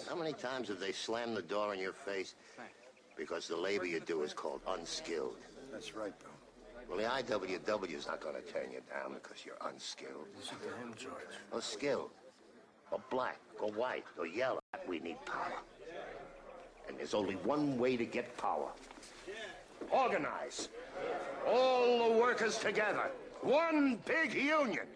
How many times have they slammed the door in your face? Because the labor you do is called unskilled. That's right, Bill. Well, the IWW is not going to turn you down because you're unskilled. Listen to him, George. Or skilled. Or black. Or white. Or yellow. We need power. And there's only one way to get power. Organize. All the workers together. One big union.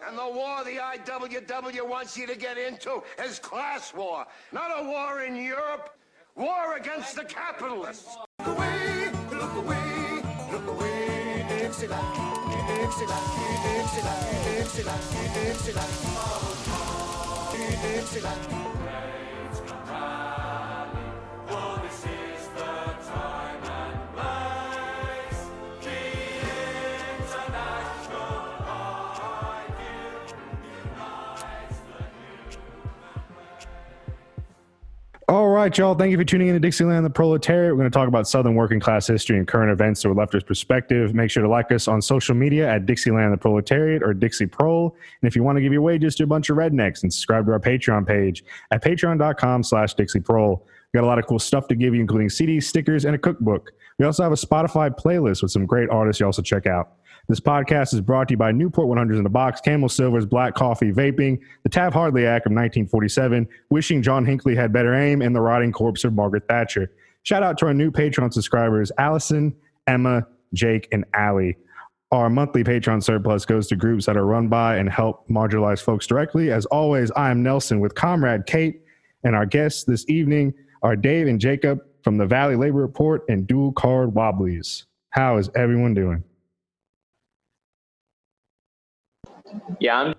And the war the IWW wants you to get into is class war. Not a war in Europe. War against the capitalists. Look away, look away, look away. Dixieland, Dixieland, Dixieland, Dixieland, Dixieland. Dixieland. All right, y'all. Thank you for tuning in to Dixieland the Proletariat. We're going to talk about Southern working class history and current events through a leftist perspective. Make sure to like us on social media at Dixieland the Proletariat or Dixie Prole. And if you want to give your wages to a bunch of rednecks, and subscribe to our Patreon page at patreon.com/DixieProle. We got a lot of cool stuff to give you, including CDs, stickers, and a cookbook. We also have a Spotify playlist with some great artists you also check out. This podcast is brought to you by Newport 100s in a Box, Camel Silver's Black Coffee Vaping, the Taft-Hartley Act of 1947, Wishing John Hinckley Had Better Aim, and the Rotting Corpse of Margaret Thatcher. Shout out to our new Patreon subscribers, Allison, Emma, Jake, and Allie. Our monthly Patreon surplus goes to groups that are run by and help marginalized folks directly. As always, I am Nelson with Comrade Kate, and our guests this evening are Dave and Jacob from the Valley Labor Report and Dual Card Wobblies. How is everyone doing? Yeah,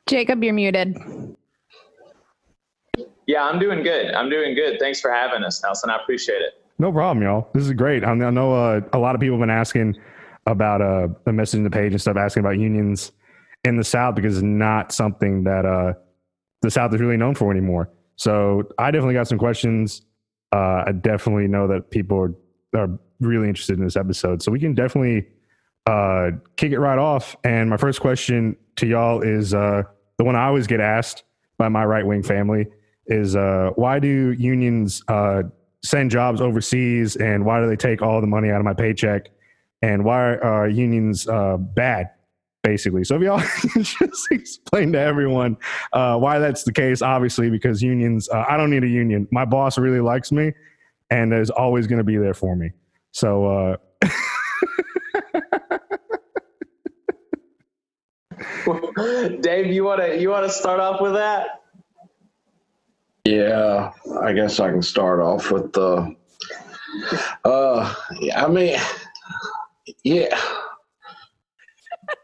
Jacob, you're muted. Yeah, I'm doing good. Thanks for having us, Nelson. I appreciate it. No problem, y'all. This is great. I know a lot of people have been asking about the message in the page and stuff, asking about unions in the South, because it's not something that the South is really known for anymore. So I definitely got some questions. I definitely know that people are really interested in this episode. So we can definitely kick it right off. And my first question to y'all is the one I always get asked by my right-wing family is why do unions send jobs overseas, and why do they take all the money out of my paycheck, and why are unions bad, basically? So if y'all can just explain to everyone why that's the case. Obviously, because unions, I don't need a union. My boss really likes me and is always going to be there for me. So Dave, you want to start off with that? Yeah, I guess I can start off with the. Yeah.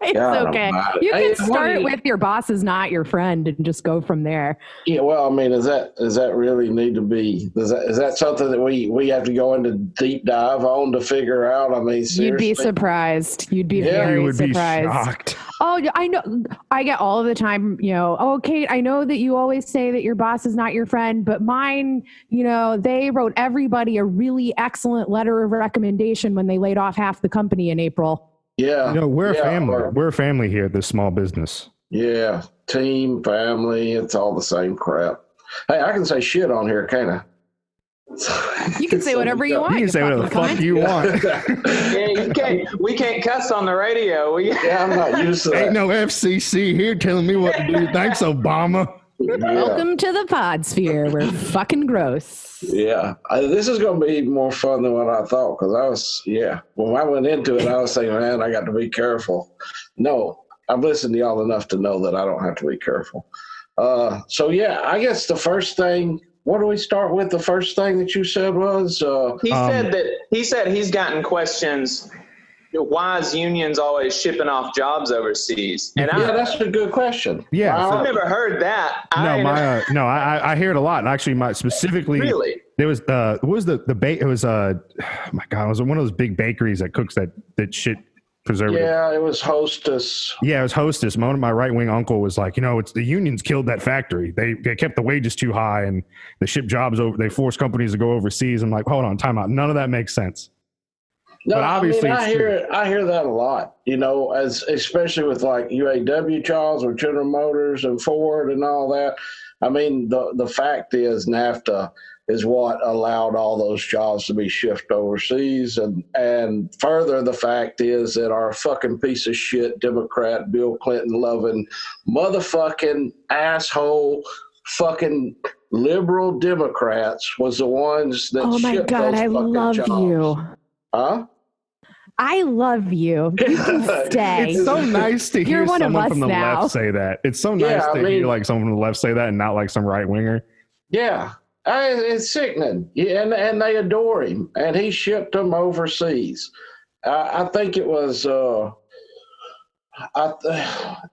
It's okay. You can start with your boss is not your friend and just go from there. Yeah, well, I mean, does that really need to be? Is that something that we have to go into deep dive on to figure out? I mean, seriously? You'd be surprised. You'd be very surprised. Be shocked. Oh, I know. I get all of the time, oh, Kate, I know that you always say that your boss is not your friend, but mine, they wrote everybody a really excellent letter of recommendation when they laid off half the company in April. Yeah. We're a family. We're a family here at this small business. Yeah. Team, family, it's all the same crap. Hey, I can say shit on here, can't I? You can say whatever you want. You can say whatever the fuck you want. Yeah, you can't. We can't cuss on the radio. Yeah, I'm not used to that. Ain't no FCC here telling me what to do. Thanks, Obama. Yeah. Welcome to the Podsphere. We're fucking gross. Yeah, this is going to be more fun than what I thought, because when I went into it, I was thinking, man, I got to be careful. No, I've listened to y'all enough to know that I don't have to be careful. I guess the first thing, what do we start with? The first thing that you said was? He said he's gotten questions. Why is unions always shipping off jobs overseas? And that's a good question. Yeah, I've never heard that. I hear it a lot. Actually, specifically, really, there was what was the bake? It was oh my god, it was one of those big bakeries that cooks that shit preservative. Yeah, it was Hostess. Yeah, it was Hostess. My right wing uncle was like, it's the unions killed that factory. They kept the wages too high and they ship jobs over. They force companies to go overseas. I'm like, hold on, time out. None of that makes sense. No, But obviously I it's true. I hear that a lot, as especially with like UAW jobs with General Motors and Ford and all that. I mean, the fact is NAFTA is what allowed all those jobs to be shifted overseas. And further, the fact is that our fucking piece of shit Democrat, Bill Clinton loving motherfucking asshole fucking liberal Democrats was the ones that Oh my shipped God, those I fucking love jobs. you. Huh? I love you. You can stay. It's so nice to hear You're one of someone us from the now. left say that. It's so nice Yeah, to hear like someone from the left say that and not like some right winger. Yeah, it's sickening. Yeah, and they adore him, and he shipped them overseas. I think it was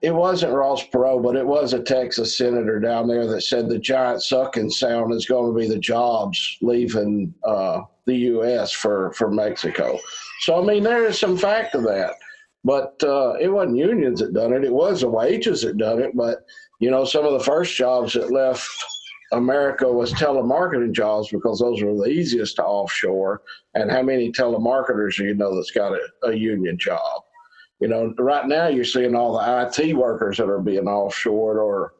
it wasn't Ross Perot, but it was a Texas senator down there that said the giant sucking sound is going to be the jobs leaving the U.S. for Mexico. So I mean, there is some fact to that, but it wasn't unions that done it. It was the wages that done it. But some of the first jobs that left America was telemarketing jobs because those were the easiest to offshore. And how many telemarketers do you know that's got a union job? Right now you're seeing all the IT workers that are being offshored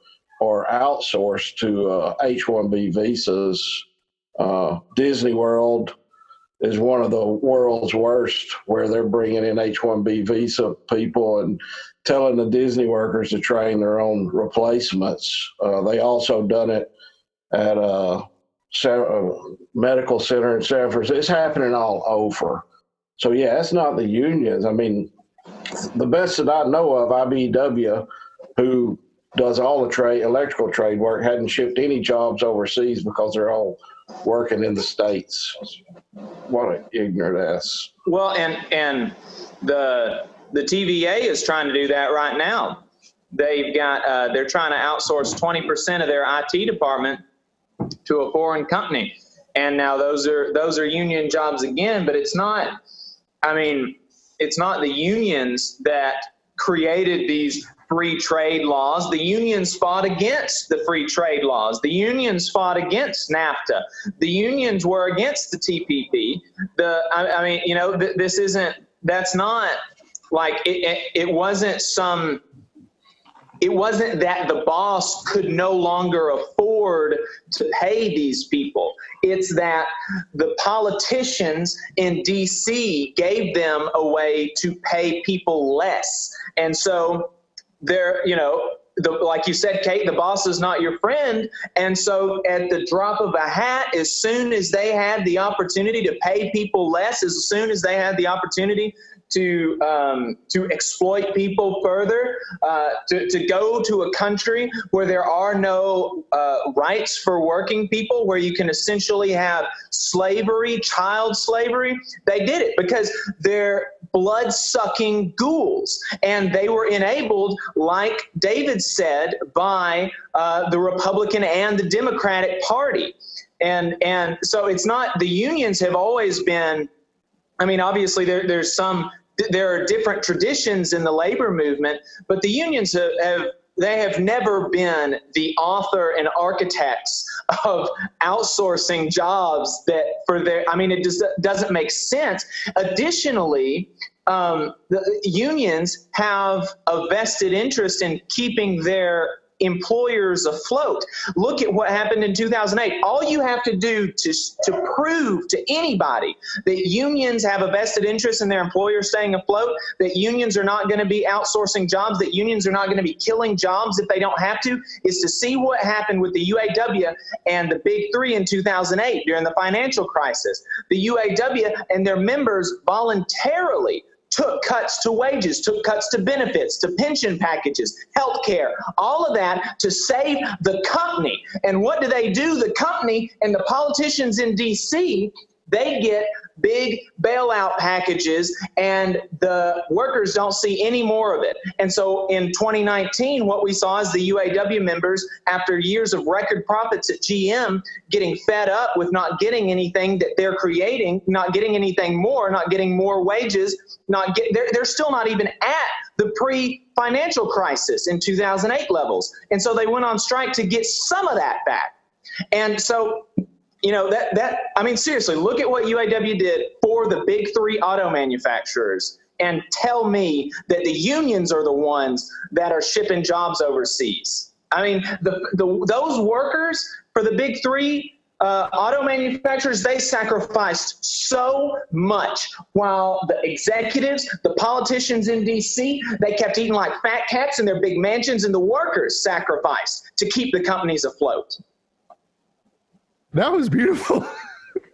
or outsourced to H-1B visas. Disney World is one of the world's worst, where they're bringing in H-1B visa people and telling the Disney workers to train their own replacements. They also done it at a medical center in San Francisco. It's happening all over. So, yeah, it's not the unions. I mean, the best that I know of, IBEW, who does all the electrical trade work, hadn't shipped any jobs overseas because they're all working in the States. What an ignorant ass. Well, and the TVA is trying to do that right now. They've got they're trying to outsource 20% of their IT department to a foreign company, and now those are union jobs again. But it's not. I mean, it's not the unions that created these free trade laws. The unions fought against the free trade laws. The unions fought against NAFTA. The unions were against the TPP. This isn't, that's not like, it wasn't that the boss could no longer afford to pay these people. It's that the politicians in D.C. gave them a way to pay people less. And so they're, like you said, Kate, the boss is not your friend. And so at the drop of a hat, as soon as they had the opportunity to pay people less, as soon as they had the opportunity to exploit people further, to go to a country where there are no rights for working people, where you can essentially have slavery, child slavery. They did it because they're blood-sucking ghouls, and they were enabled, like David said, by the Republican and the Democratic Party. And so it's not, the unions have always been, I mean, obviously there are different traditions in the labor movement, but the unions have never been the author and architects of outsourcing jobs it just doesn't make sense. Additionally, the unions have a vested interest in keeping their employers afloat. Look at what happened in 2008. All you have to do to prove to anybody that unions have a vested interest in their employers staying afloat, that unions are not going to be outsourcing jobs, that unions are not going to be killing jobs if they don't have to, is to see what happened with the UAW and the Big Three in 2008 during the financial crisis. The UAW and their members voluntarily took cuts to wages, took cuts to benefits, to pension packages, health care, all of that to save the company. And what do? The company and the politicians in D.C., they get big bailout packages, and the workers don't see any more of it. And so in 2019, what we saw is the UAW members, after years of record profits at GM, getting fed up with not getting anything that they're creating, not getting anything more, not getting more wages, they're still not even at the pre-financial crisis in 2008 levels. And so they went on strike to get some of that back. And so, seriously, look at what UAW did 4 for the big three auto manufacturers and tell me that the unions are the ones that are shipping jobs overseas. I mean, those workers for the big three auto manufacturers, they sacrificed so much, while the executives, the politicians in D.C., they kept eating like fat cats in their big mansions, and the workers sacrificed to keep the companies afloat. That was beautiful.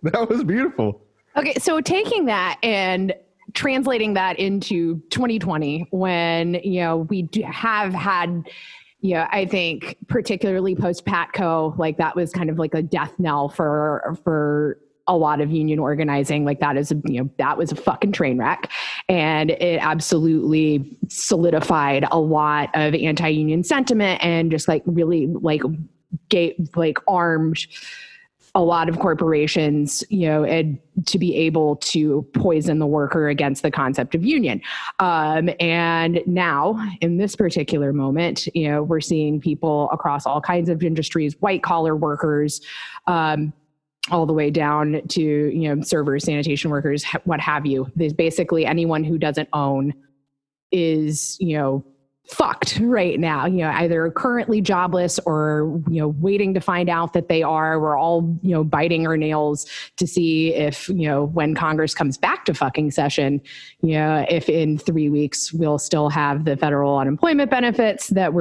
That was beautiful. Okay, so taking that and translating that into 2020, when, you know, we have had, you know, I think particularly post Patco, like that was kind of like a death knell for a lot of union organizing. Like that is, you know, that was a fucking train wreck, and it absolutely solidified a lot of anti-union sentiment and just like really armed a lot of corporations, you know, and to be able to poison the worker against the concept of union. And now in this particular moment, you know, we're seeing people across all kinds of industries, white collar workers, all the way down to, you know, servers, sanitation workers, what have you. There's basically anyone who doesn't own is, you know, fucked right now, you know, either currently jobless or, you know, waiting to find out that they are. We're all, you know, biting our nails to see if, you know, when Congress comes back to fucking session, you know, if in 3 weeks we'll still have the federal unemployment benefits that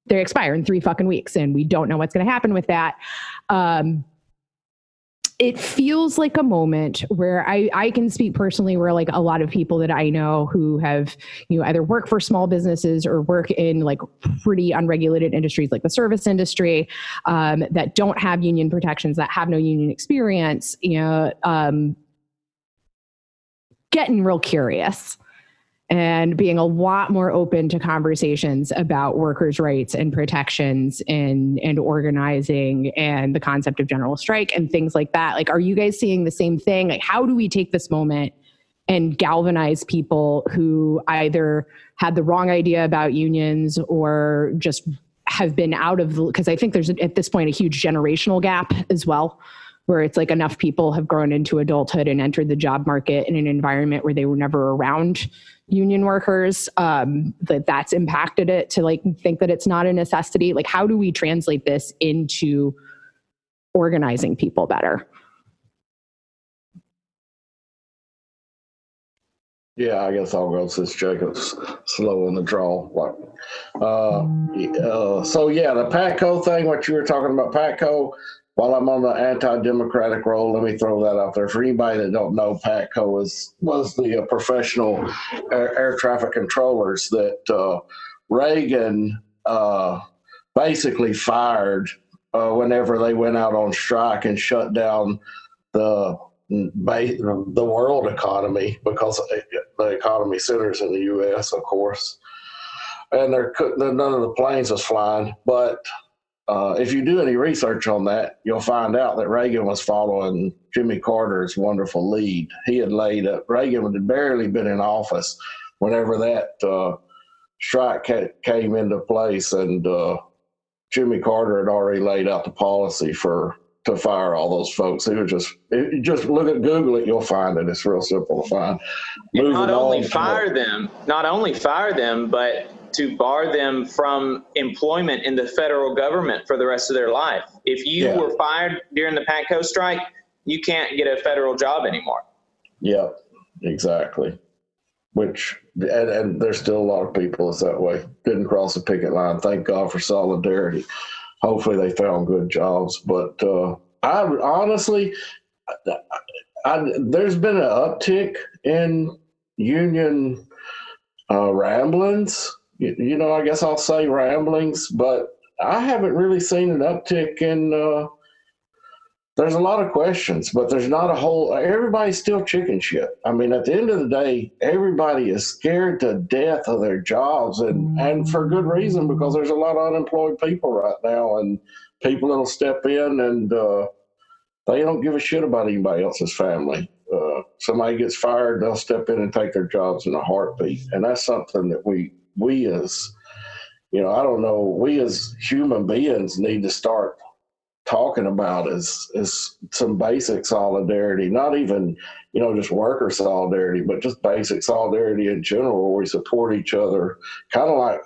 they expire in 3 fucking weeks, and we don't know what's going to happen with that. It feels like a moment where I can speak personally, where like a lot of people that I know who have, you know, either work for small businesses or work in like pretty unregulated industries like the service industry, that don't have union protections, that have no union experience, you know, getting real curious and being a lot more open to conversations about workers' rights and protections and organizing and the concept of general strike and things like that. Like, are you guys seeing the same thing? Like, how do we take this moment and galvanize people who either had the wrong idea about unions or just have been out of, because I think there's at this point a huge generational gap as well, where it's like enough people have grown into adulthood and entered the job market in an environment where they were never around union workers, that's impacted it to like think that it's not a necessity. Like, how do we translate this into organizing people better? Yeah, I guess I'll go since Jacob's slow on the draw. So yeah, the Patco thing, what you were talking about, Patco, while I'm on the anti-democratic role, let me throw that out there. For anybody that don't know, Patco was the professional air traffic controllers that Reagan basically fired whenever they went out on strike and shut down the world economy, because the economy centers in the U.S., of course. And none of the planes was flying, but if you do any research on that, you'll find out that Reagan was following Jimmy Carter's wonderful lead. He had laid up, Reagan had barely been in office whenever that strike came into place, and Jimmy Carter had already laid out the policy to fire all those folks. He was just look at Google it, you'll find it. It's real simple to find. Not only fire them, but to bar them from employment in the federal government for the rest of their life. If you were fired during the Patco strike, you can't get a federal job anymore. Yeah, exactly. And there's still a lot of people that's that way. Didn't cross the picket line. Thank God for solidarity. Hopefully they found good jobs. But I honestly, there's been an uptick in union ramblings. You know, I guess I'll say ramblings, but I haven't really seen an uptick in, there's a lot of questions, but there's not everybody's still chicken shit. I mean, at the end of the day, everybody is scared to death of their jobs, and for good reason, because there's a lot of unemployed people right now, and people that'll step in and they don't give a shit about anybody else's family. Somebody gets fired, they'll step in and take their jobs in a heartbeat. And that's something that we as, you know, I don't know, we as human beings need to start talking about is some basic solidarity, not even, just worker solidarity, but just basic solidarity in general, where we support each other. Kind of like,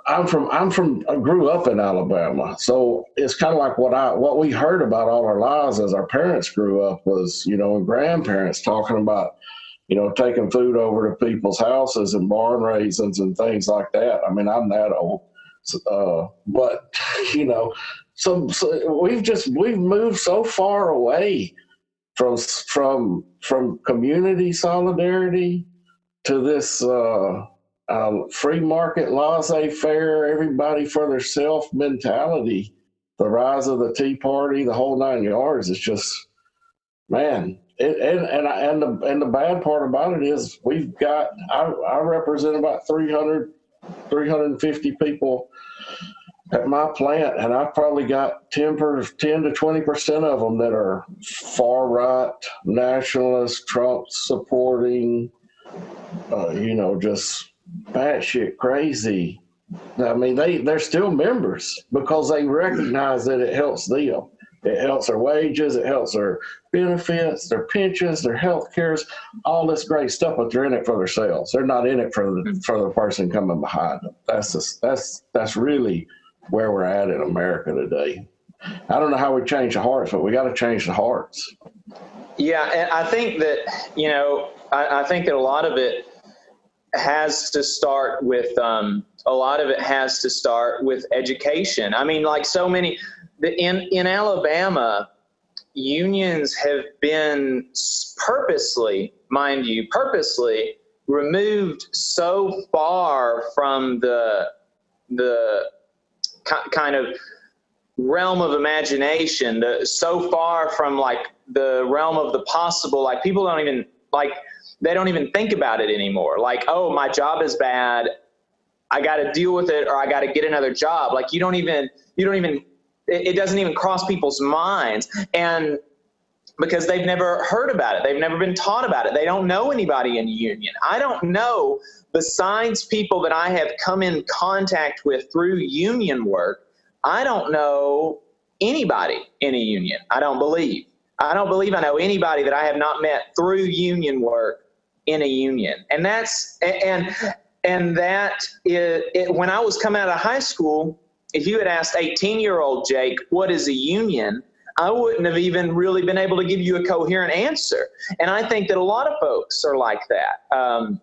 I grew up in Alabama, so it's kind of like what we heard about all our lives as our parents grew up was, and grandparents talking about, taking food over to people's houses and barn raisins and things like that. I mean, I'm that old, but so we've moved so far away from community solidarity to this free market, laissez-faire, everybody for their self mentality. The rise of the Tea Party, the whole 9 yards. It's just, man. And the bad part about it is we've got, I represent about 350 people at my plant, and I've probably got 10 to 20% of them that are far right, nationalist, Trump supporting, just batshit crazy. I mean, they're still members because they recognize that it helps them. It helps their wages, it helps their benefits, their pensions, their health cares, all this great stuff, but they're in it for themselves. They're not in it for the person coming behind them. That's really where we're at in America today. I don't know how we change the hearts, but we got to change the hearts. Yeah, and I think that, I think that a lot of it has to start with education. I mean, like so many in Alabama, unions have been purposely removed so far from the kind of realm of imagination, so far from like the realm of the possible. Like people don't even think about it anymore. Like, oh, my job is bad, I got to deal with it, or I got to get another job. Like you don't even it doesn't even cross people's minds. And because they've never heard about it, they've never been taught about it, they don't know anybody in a union. I don't know, besides people that I have come in contact with through union work, I don't know anybody in a union. I don't believe I know anybody that I have not met through union work in a union. And that is when I was coming out of high school, if you had asked 18-year-old Jake, what is a union? I wouldn't have even really been able to give you a coherent answer. And I think that a lot of folks are like that.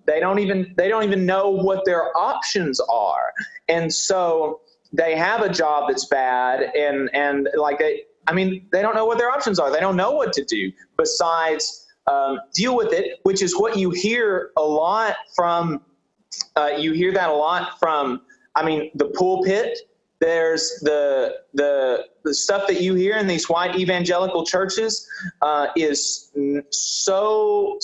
They don't even know what their options are. And so they have a job that's bad and like they don't know what their options are. They don't know what to do besides deal with it, which is what you hear a lot from. You hear that a lot from, the pulpit. There's the stuff that you hear in these white evangelical churches is so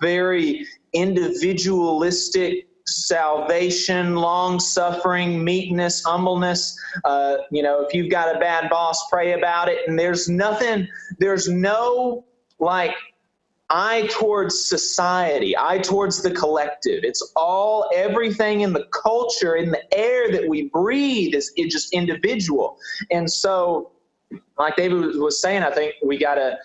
very individualistic. Salvation, long-suffering, meekness, humbleness. If you've got a bad boss, pray about it. And there's no like eye towards society, eye towards the collective. It's everything in the culture, in the air that we breathe is just individual. And so, like David was saying, I think we got to,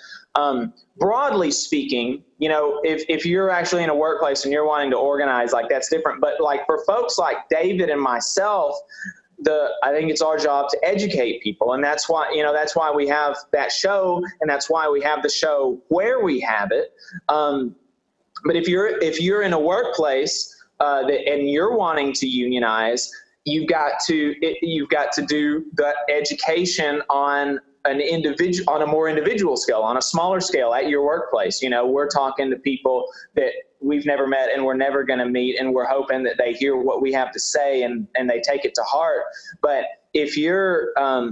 broadly speaking, if you're actually in a workplace and you're wanting to organize, like that's different. But like for folks like David and myself, I think it's our job to educate people. And that's why we have that show, and that's why we have the show where we have it. But if you're in a workplace and you're wanting to unionize, you've got to do the education on a more individual scale, on a smaller scale at your workplace. We're talking to people that we've never met and we're never going to meet, and we're hoping that they hear what we have to say and they take it to heart. But if you're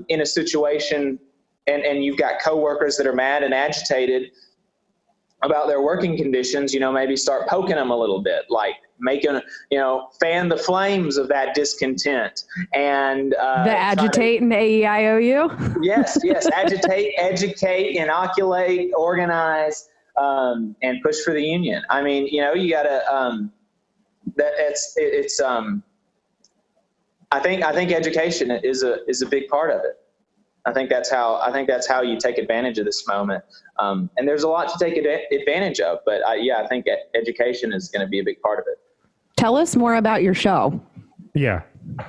in a situation and you've got coworkers that are mad and agitated about their working conditions, maybe start poking them a little bit, like making, fan the flames of that discontent. And the agitate and AEIOU. Yes. Agitate, educate, inoculate, organize, and push for the union. You gotta, I think education is a big part of it. I think that's how you take advantage of this moment. And there's a lot to take advantage of, but I think education is going to be a big part of it. Tell us more about your show. Yeah.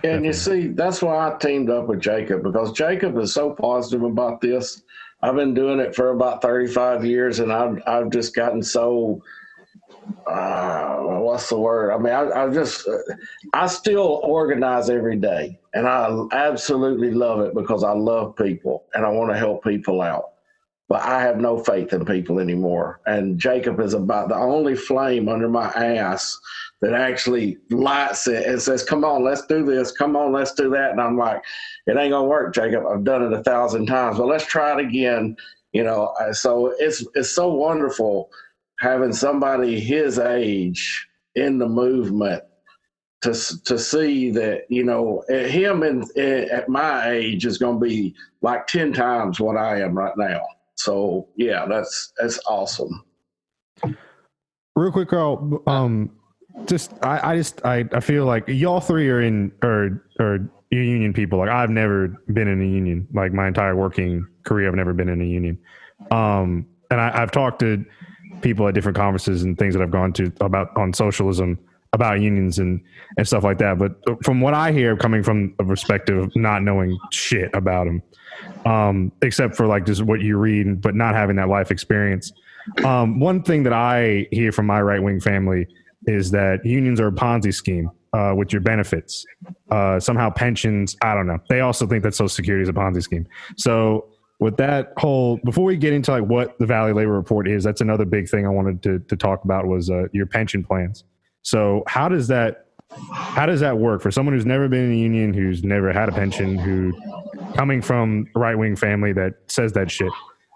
And you see, that's why I teamed up with Jacob, because Jacob is so positive about this. I've been doing it for about 35 years, and I've just gotten so, what's the word? I mean, I still organize every day, and I absolutely love it because I love people and I want to help people out. But I have no faith in people anymore. And Jacob is about the only flame under my ass that actually lights it and says, come on, let's do this. Come on, let's do that. And I'm like, it ain't going to work, Jacob. I've done it 1,000 times, but let's try it again. You know, so it's so wonderful having somebody his age in the movement to see that, you know, him at my age is going to be like 10 times what I am right now. So yeah, that's awesome. Real quick, Carl. I feel like y'all three are union people. Like I've never been in a union. Like my entire working career, I've never been in a union. And I've talked to people at different conferences and things that I've gone to on socialism, about unions and stuff like that. But from what I hear, coming from a perspective of not knowing shit about them, except for like just what you read, but not having that life experience. One thing that I hear from my right-wing family is that unions are a Ponzi scheme with your benefits. Somehow pensions, I don't know. They also think that Social Security is a Ponzi scheme. So with that whole, before we get into like what the Valley Labor Report is, that's another big thing I wanted to talk about was your pension plans. So how does that work for someone who's never been in a union, who's never had a pension, who coming from a right-wing family that says that shit?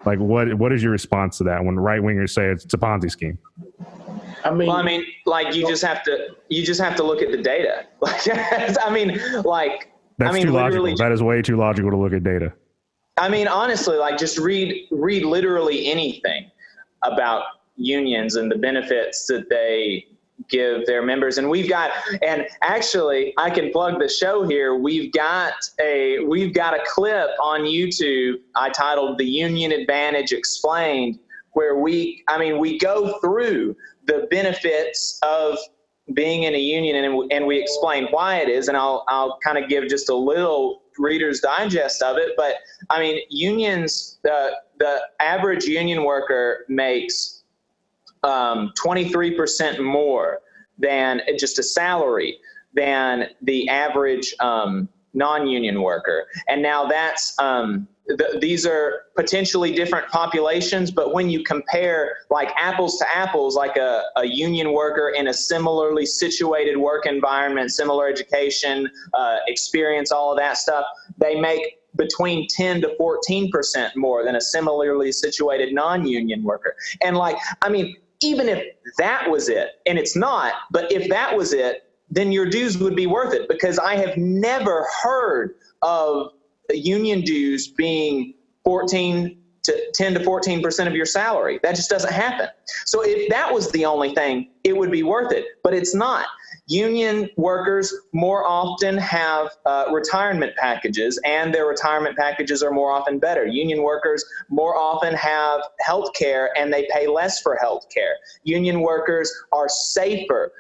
Like what is your response to that when right-wingers say it's a Ponzi scheme? Like you just have to look at the data. Like, that's too logical. That is way too logical to look at data. I mean, honestly, like just read literally anything about unions and the benefits that they give their members. And actually I can plug the show here. We've got a clip on YouTube I titled The Union Advantage Explained, where we go through the benefits of being in a union and we explain why it is. And I'll kind of give just a little Reader's Digest of it. But I mean, unions, the average union worker makes 23% more than just a salary than the average non-union worker. And now that's these are potentially different populations, but when you compare like apples to apples, like a union worker in a similarly situated work environment, similar education, experience, all of that stuff, they make between 10 to 14% more than a similarly situated non-union worker. And even if that was it, and it's not, but if that was it, then your dues would be worth it, because I have never heard of union dues being 10 to 14% of your salary. That just doesn't happen. So if that was the only thing, it would be worth it, but it's not. Union workers more often have retirement packages, and their retirement packages are more often better. Union workers more often have health care, and they pay less for health care. Union workers are safer.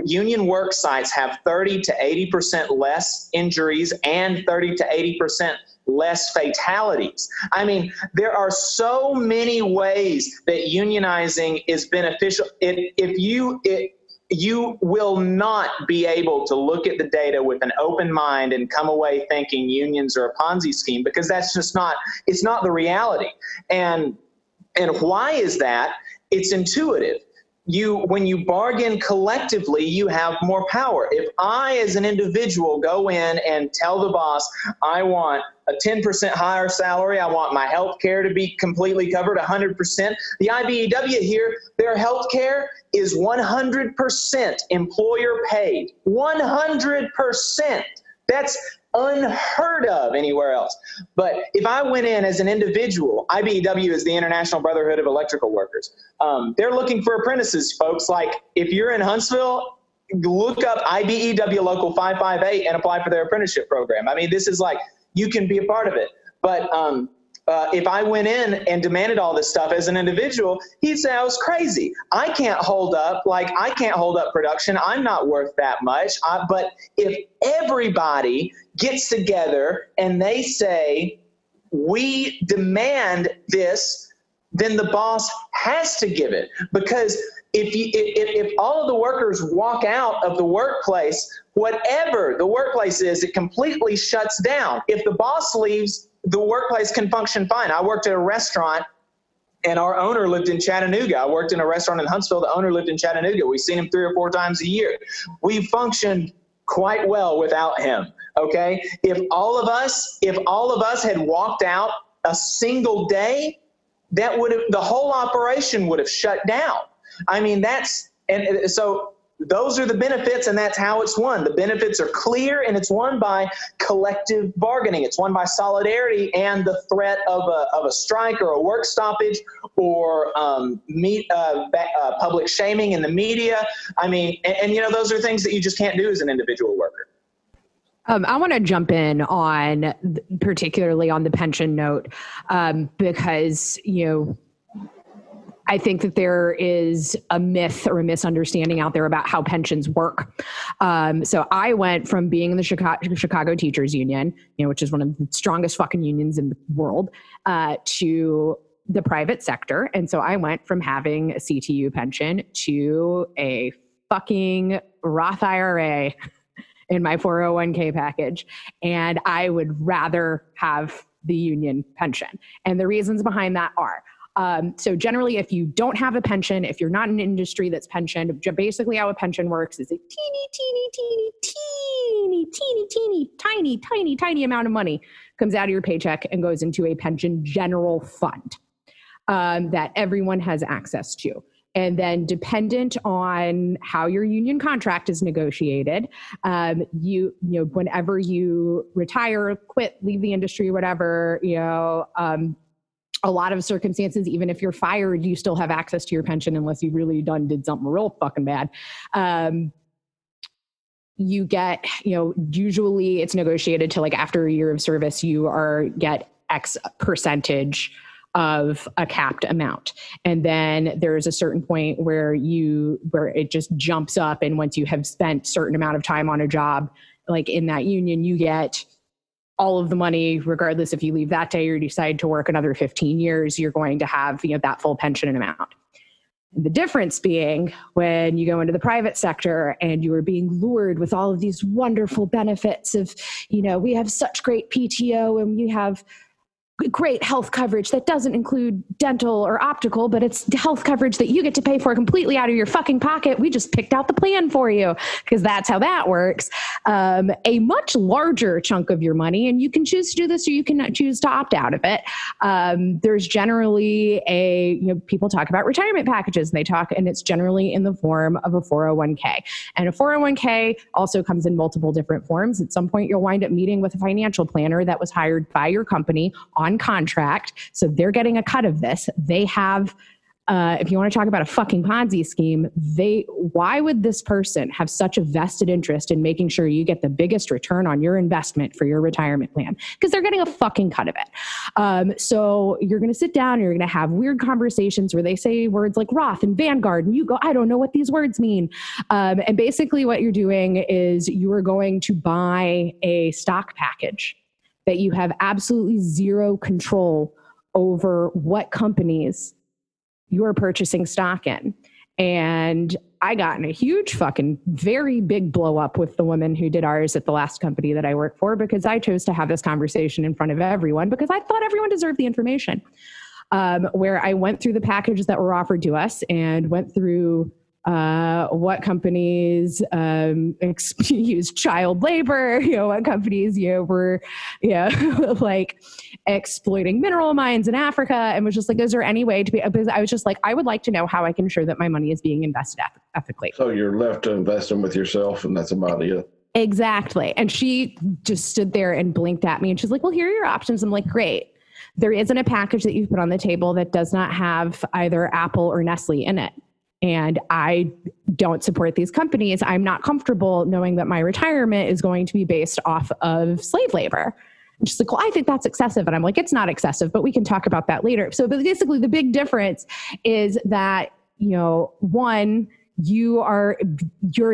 Union work sites have 30 to 80% less injuries and 30 to 80% less fatalities. I mean, there are so many ways that unionizing is beneficial. You will not be able to look at the data with an open mind and come away thinking unions are a Ponzi scheme, because that's just it's not the reality. And why is that? It's intuitive. When you bargain collectively, you have more power. If I, as an individual, go in and tell the boss, I want a 10% higher salary, I want my health care to be completely covered, 100%. The IBEW here, their health care is 100% employer paid. 100%. That's unheard of anywhere else. But if I went in as an individual, IBEW is the International Brotherhood of Electrical Workers. They're looking for apprentices, folks. Like if you're in Huntsville, look up IBEW Local 558 and apply for their apprenticeship program. I mean, this is like, you can be a part of it. But if I went in and demanded all this stuff as an individual, he'd say I was crazy. I can't hold up production. I'm not worth that much. But if everybody gets together and they say, we demand this, then the boss has to give it. Because if all of the workers walk out of the workplace, whatever the workplace is, it completely shuts down. If the boss leaves, the workplace can function fine. I worked at a restaurant and our owner lived in Chattanooga. I worked in a restaurant in Huntsville. The owner lived in Chattanooga. We've seen him 3 or 4 times a year. We functioned quite well without him. Okay. If all of us had walked out a single day, the whole operation would have shut down. I mean, so those are the benefits, and that's how it's won. The benefits are clear, and it's won by collective bargaining. It's won by solidarity and the threat of a strike or a work stoppage or public shaming in the media. I mean, and those are things that you just can't do as an individual worker. I want to jump in on, particularly on the pension note, because, I think that there is a myth or a misunderstanding out there about how pensions work. So I went from being in the Chicago Teachers Union, which is one of the strongest fucking unions in the world, to the private sector. And so I went from having a CTU pension to a fucking Roth IRA in my 401k package. And I would rather have the union pension. And the reasons behind that are, so generally, if you don't have a pension, if you're not in an industry that's pensioned, basically how a pension works is a tiny amount of money comes out of your paycheck and goes into a pension general fund that everyone has access to. And then dependent on how your union contract is negotiated, whenever you retire, quit, leave the industry, whatever, a lot of circumstances, even if you're fired, you still have access to your pension unless you really did something real fucking bad. You get, usually it's negotiated to, like, after a year of service, you get X percentage of a capped amount. And then there's a certain point where it just jumps up. And once you have spent a certain amount of time on a job, like in that union, you get all of the money, regardless if you leave that day or decide to work another 15 years, you're going to have, that full pension amount. The difference being when you go into the private sector and you are being lured with all of these wonderful benefits of, we have such great PTO and we have great health coverage that doesn't include dental or optical, but it's health coverage that you get to pay for completely out of your fucking pocket. We just picked out the plan for you because that's how that works. A much larger chunk of your money, and you can choose to do this or you can choose to opt out of it. There's generally people talk about retirement packages and it's generally in the form of a 401k. And a 401k also comes in multiple different forms. At some point, you'll wind up meeting with a financial planner that was hired by your company on contract. So they're getting a cut of this. They have, if you want to talk about a fucking Ponzi scheme, why would this person have such a vested interest in making sure you get the biggest return on your investment for your retirement plan? Because they're getting a fucking cut of it. So you're going to sit down and you're going to have weird conversations where they say words like Roth and Vanguard, and you go, I don't know what these words mean. And basically what you're doing is you are going to buy a stock package that you have absolutely zero control over what companies you're purchasing stock in. And I got in a huge fucking very big blow up with the woman who did ours at the last company that I worked for, because I chose to have this conversation in front of everyone because I thought everyone deserved the information. Where I went through the packages that were offered to us and went through what companies use child labor, what companies were like exploiting mineral mines in Africa, and was just like, is there any way to be, because I was just like, I would like to know how I can ensure that my money is being invested ethically. So you're left to invest them with yourself, and that's about it. Exactly. And she just stood there and blinked at me and she's like, well, here are your options. I'm like, great. There isn't a package that you've put on the table that does not have either Apple or Nestle in it. and I don't support these companies, I'm not comfortable knowing that my retirement is going to be based off of slave labor. And she's like, well, I think that's excessive. And I'm like, it's not excessive, but we can talk about that later. So but basically the big difference is that, one, your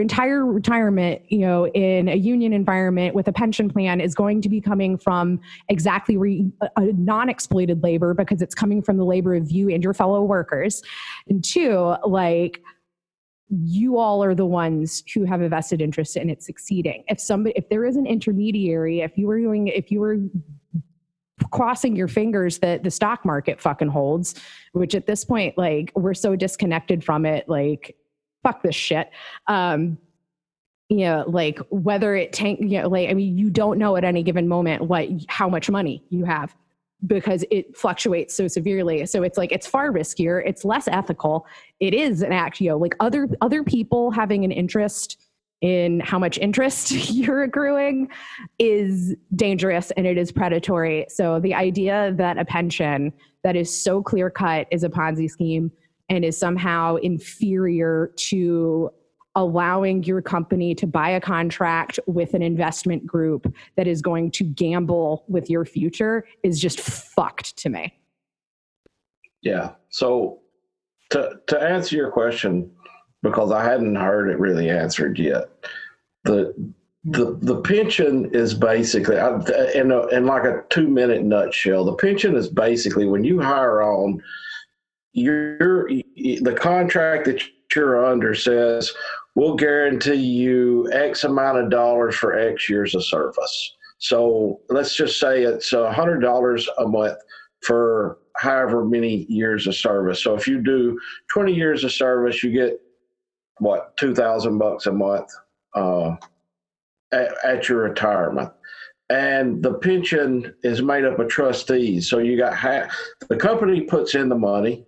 entire retirement, in a union environment with a pension plan is going to be coming from exactly non-exploited labor, because it's coming from the labor of you and your fellow workers. And two, you all are the ones who have a vested interest in it succeeding. If there is an intermediary, if you were crossing your fingers that the stock market fucking holds, which at this point, we're so disconnected from it, fuck this shit. Whether it you don't know at any given moment how much money you have, because it fluctuates so severely. So it's far riskier. It's less ethical. It is an act, other people having an interest in how much interest you're accruing is dangerous, and it is predatory. So the idea that a pension that is so clear cut is a Ponzi scheme and is somehow inferior to allowing your company to buy a contract with an investment group that is going to gamble with your future is just fucked to me. Yeah. So to answer your question, because I hadn't heard it really answered yet, the pension is basically, in like a 2-minute nutshell, the pension is basically when you hire on, the contract that you're under says, we'll guarantee you X amount of dollars for X years of service. So let's just say it's $100 a month for however many years of service. So if you do 20 years of service, you get $2,000 a month at your retirement. And the pension is made up of trustees. So you got the company puts in the money.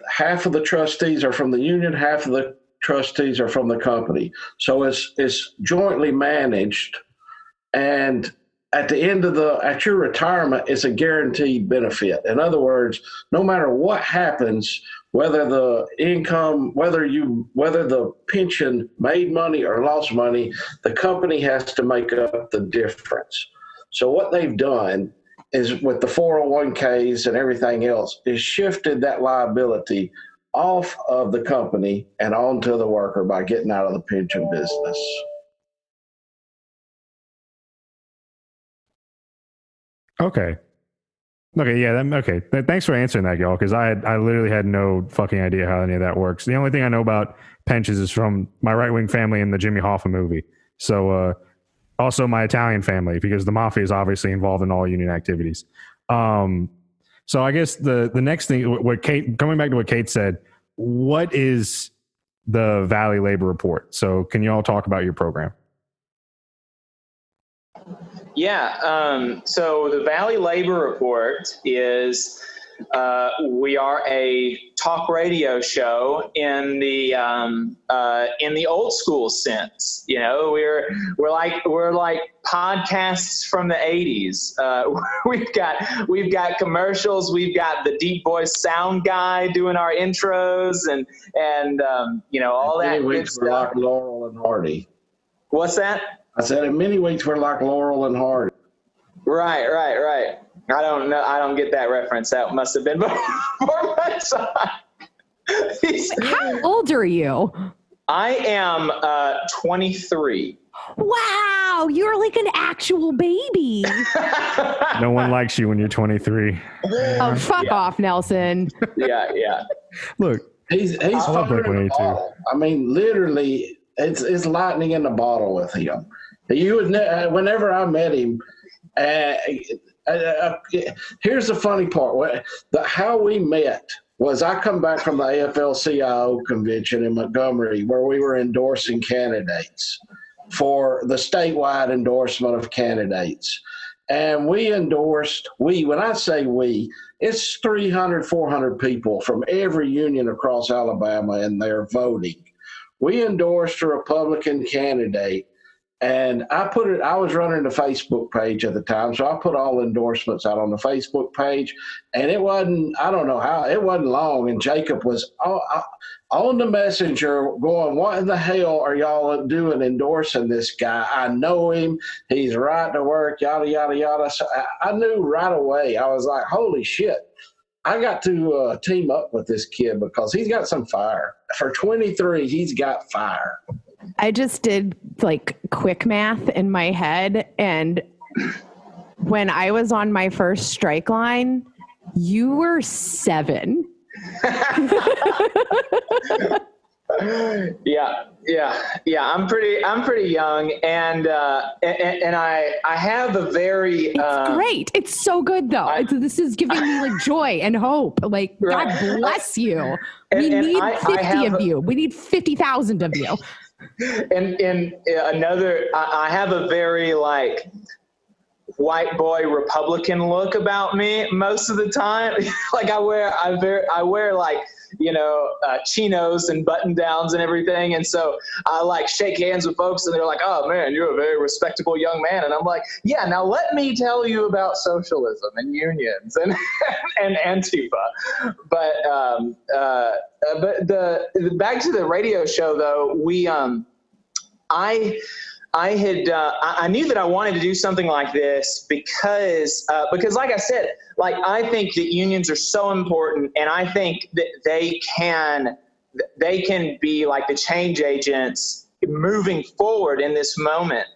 Half of the trustees are from the union, half of the trustees are from the company. So it's jointly managed, and at the end of at your retirement, it's a guaranteed benefit. In other words, no matter what happens, whether the pension made money or lost money, the company has to make up the difference. So what they've done is, with the 401ks and everything else, is shifted that liability off of the company and onto the worker by getting out of the pension business. Okay. Yeah. Okay. Thanks for answering that, y'all, because I literally had no fucking idea how any of that works. The only thing I know about pensions is from my right-wing family in the Jimmy Hoffa movie. So, also my Italian family, because the mafia is obviously involved in all union activities. So I guess the next thing, coming back to what Kate said, what is the Valley Labor Report? So can you all talk about your program? Yeah. So the Valley Labor Report is, we are a talk radio show in the old school sense. We're like podcasts from the 80s. We've got commercials. We've got the deep voice sound guy doing our intros and all that good stuff. We're like Laurel and Hardy. What's that? I said in many ways we're like Laurel and Hardy. Right. I don't know. I don't get that reference. That must have been before my time. How old are you? I am 23. Wow, you're like an actual baby. No one likes you when you're 23. Oh, fuck off, Nelson. Yeah. Look, he's Blink-182. I mean, literally, it's lightning in the bottle with him. Whenever I met him, here's the funny part. How we met was I come back from the AFL-CIO convention in Montgomery, where we were endorsing candidates for the statewide endorsement of candidates. And we endorsed, when I say we, it's 300, 400 people from every union across Alabama, and they're voting. We endorsed a Republican candidate And I was running the Facebook page at the time, so I put all endorsements out on the Facebook page, and it wasn't long, and Jacob was on the messenger going, what in the hell are y'all doing endorsing this guy? I know him. He's right to work, yada, yada, yada. So I knew right away. I was like, holy shit. I got to team up with this kid because he's got some fire. For 23, he's got fire. I just did like quick math in my head, and when I was on my first strike line, you were 7. Yeah. I'm pretty young, and I have a very. It's great. It's so good though. This is giving me like joy and hope. Like right. God bless you. We need 50 of you. We need 50,000 of you. And I have a very like white boy Republican look about me most of the time. Like I wear like, chinos and button downs and everything. And so I like shake hands with folks and they're like, oh man, you're a very respectable young man. And I'm like, yeah, now let me tell you about socialism and unions and, and Antifa. But the back to the radio show though, I knew that I wanted to do something like this because like I said, like I think that unions are so important, and I think that they can be like the change agents moving forward in this moment.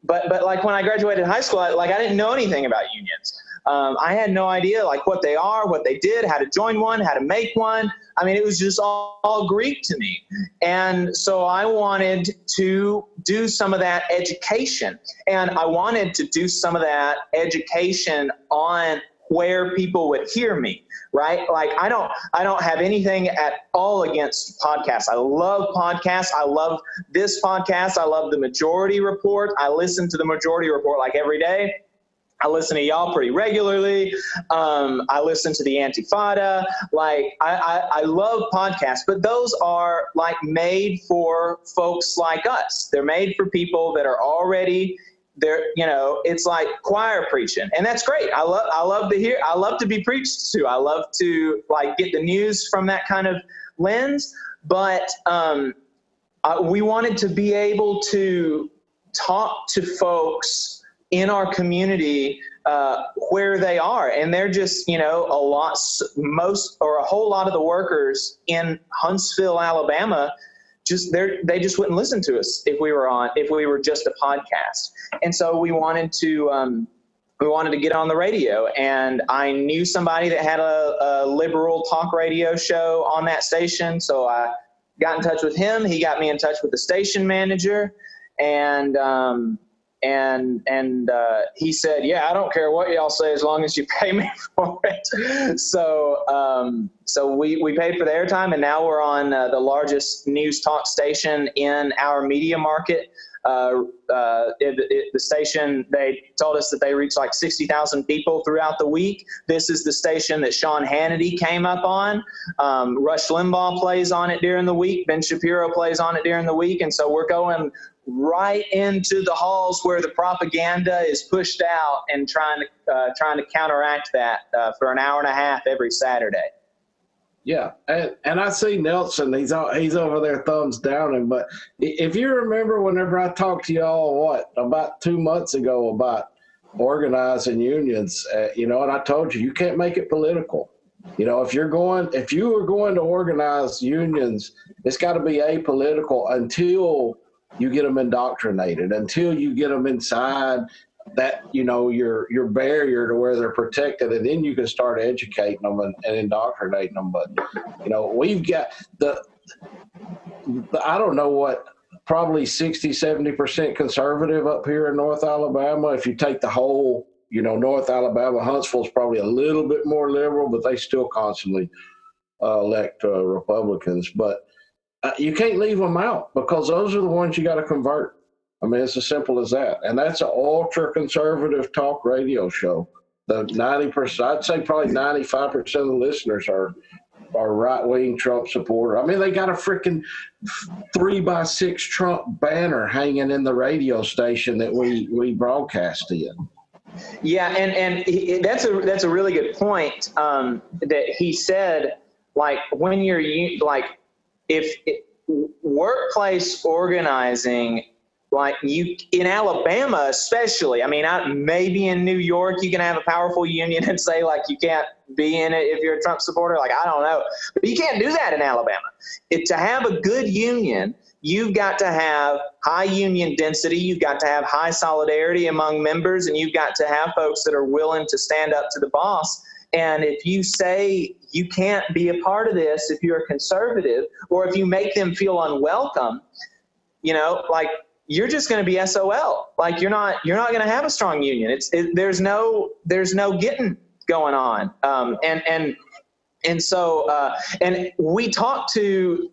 But like when I graduated high school, I didn't know anything about unions. I had no idea like what they are, what they did, how to join one, how to make one. I mean, it was just all Greek to me. And so I wanted to do some of that education. And I wanted to do some of that education on where people would hear me, right? Like I don't have anything at all against podcasts. I love podcasts. I love this podcast. I love the Majority Report. I listen to the Majority Report like every day. I listen to y'all pretty regularly. I listen to the Antifada. Like I love podcasts, but those are like made for folks like us. They're made for people that are already there. It's like choir preaching, and that's great. I love to be preached to. I love to like get the news from that kind of lens. But we wanted to be able to talk to folks in our community where they are, and they're just a whole lot of the workers in Huntsville, Alabama, they just wouldn't listen to us if we were just a podcast. And so we wanted to get on the radio, and I knew somebody that had a liberal talk radio show on that station, so I got in touch with him. He got me in touch with the station manager, and he said, yeah, I don't care what y'all say as long as you pay me for it. So we paid for the airtime, and now we're on the largest news talk station in our media market. The station, they told us that they reach like 60,000 people throughout the week. This is the station that Sean Hannity came up on. Rush Limbaugh plays on it during the week. Ben Shapiro plays on it during the week. And so we're going right into the halls where the propaganda is pushed out and trying to counteract that for an hour and a half every Saturday. Yeah, and I see Nelson. He's over there thumbs downing. But if you remember, whenever I talked to y'all, about 2 months ago about organizing unions, and I told you can't make it political. If you were going to organize unions, it's got to be apolitical until you get them indoctrinated, until you get them inside that, your barrier to where they're protected, and then you can start educating them and indoctrinating them. But, we've got I don't know what, probably 60-70% conservative up here in North Alabama. If you take the whole, North Alabama, Huntsville's probably a little bit more liberal, but they still constantly elect Republicans. But you can't leave them out, because those are the ones you got to convert. I mean, it's as simple as that. And that's an ultra-conservative talk radio show. The 90%, I'd say probably 95% of the listeners are or right-wing Trump supporter. I mean, they got a freaking 3x6 Trump banner hanging in the radio station that we broadcast in. Yeah, and that's a really good point that he said. Like when you're if workplace organizing, like you in Alabama especially. I mean, maybe in New York you can have a powerful union and say like you can't be in it if you're a Trump supporter. Like I don't know, but you can't do that in Alabama. To have a good union, you've got to have high union density, you've got to have high solidarity among members, and you've got to have folks that are willing to stand up to the boss. And if you say you can't be a part of this if you're a conservative, or if you make them feel unwelcome, like you're just going to be SOL. Like you're not going to have a strong union. There's no getting going on. And so we talked to